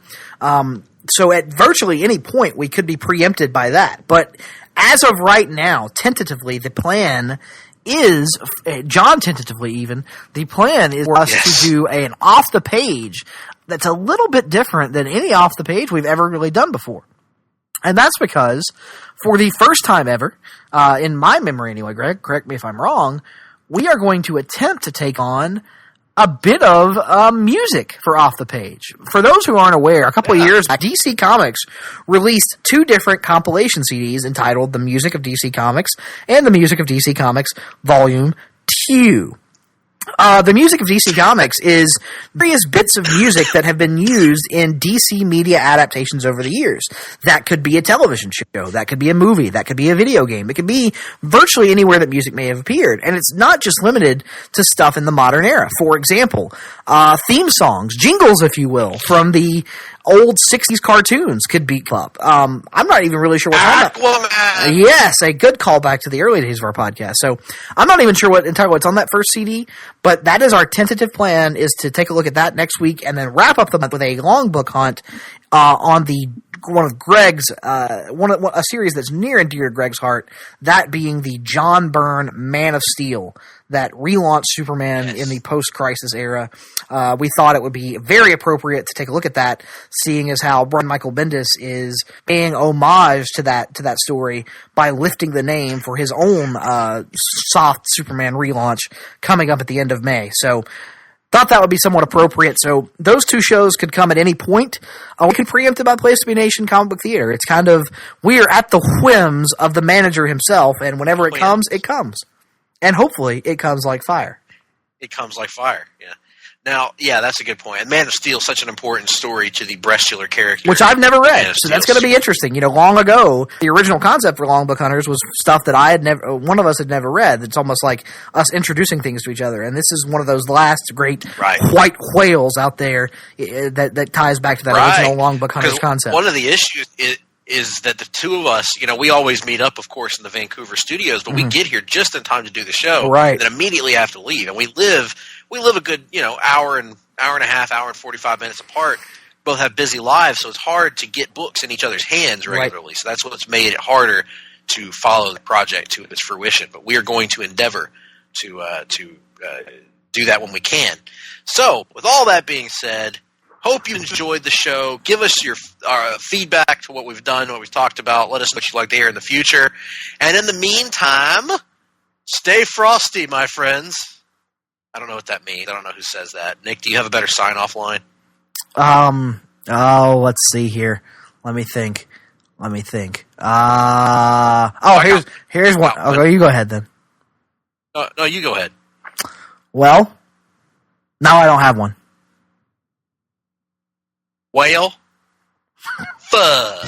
So at virtually any point we could be preempted by that. But as of right now, tentatively, the plan is, John tentatively even, the plan is for us to do an off-the-page that's a little bit different than any off-the-page we've ever really done before. And that's because, for the first time ever, in my memory anyway, Greg, correct me if I'm wrong, we are going to attempt to take on a bit of music for Off the Page. For those who aren't aware, a couple of years back, DC Comics released two different compilation CDs entitled The Music of DC Comics and The Music of DC Comics Volume 2. The Music of DC Comics is various bits of music that have been used in DC media adaptations over the years. That could be a television show, that could be a movie, that could be a video game, it could be virtually anywhere that music may have appeared. And it's not just limited to stuff in the modern era. For example, theme songs, jingles if you will, from the old 60s cartoons could be up. I'm not even really sure what Aquaman. Yes, a good callback to the early days of our podcast. So I'm not even sure entirely what's on that first CD, but that is our tentative plan, is to take a look at that next week and then wrap up the month with a Longbook hunt on one of Greg's a series that's near and dear to Greg's heart, that being the John Byrne Man of Steel that relaunched Superman in the post-crisis era. We thought it would be very appropriate to take a look at that, seeing as how Brian Michael Bendis is paying homage to that story by lifting the name for his own soft Superman relaunch coming up at the end of May. So thought that would be somewhat appropriate. So those two shows could come at any point. We could preempt it by Place to Be Nation Comic Book Theater. It's kind of, we are at the whims of the manager himself, and whenever it comes, it comes. And hopefully it comes like fire. It comes like fire, yeah. Now, yeah, that's a good point. And Man of Steel is such an important story to the Brestular character. Which I've never read, so that's going to be interesting. You know, long ago, the original concept for Longbook Hunters was stuff that one of us had never read. It's almost like us introducing things to each other. And this is one of those last great white whales out there that ties back to that original Longbook Hunters concept. One of the issues is that the two of us, you know, we always meet up, of course, in the Vancouver studios, but we get here just in time to do the show. Right. And then immediately have to leave. And we live a good, you know, hour and a half, hour and 45 minutes apart. Both have busy lives, so it's hard to get books in each other's hands regularly. Right. So that's what's made it harder to follow the project to its fruition. But we are going to endeavor to do that when we can. So, with all that being said, hope you enjoyed the show. Give us your feedback to what we've done, what we've talked about. Let us know what you'd like to hear in the future. And in the meantime, stay frosty, my friends. I don't know what that means. I don't know who says that. Nick, do you have a better sign-off line? Let's see here. Let me think. Here's one. Okay, you go ahead then. No, you go ahead. Well, now I don't have one. Whale? Fuck.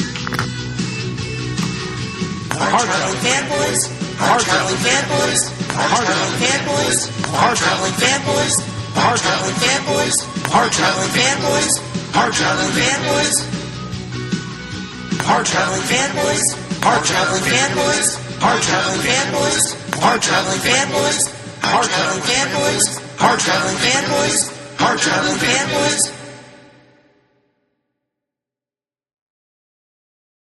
Hard-Traveling Fanboys. Hard-Traveling Fanboys. Hard-Traveling Fanboys. Hard-Traveling Fanboys. Hard-Traveling Fanboys. Hard-Traveling Fanboys. Hard-Traveling Fanboys. Hard-Traveling Fanboys. Hard-Traveling Fanboys. Hard-Traveling Fanboys. Hard-Traveling Fanboys. Hard-Traveling Fanboys. Hard-Traveling Fanboys. Hard-Traveling Fanboys.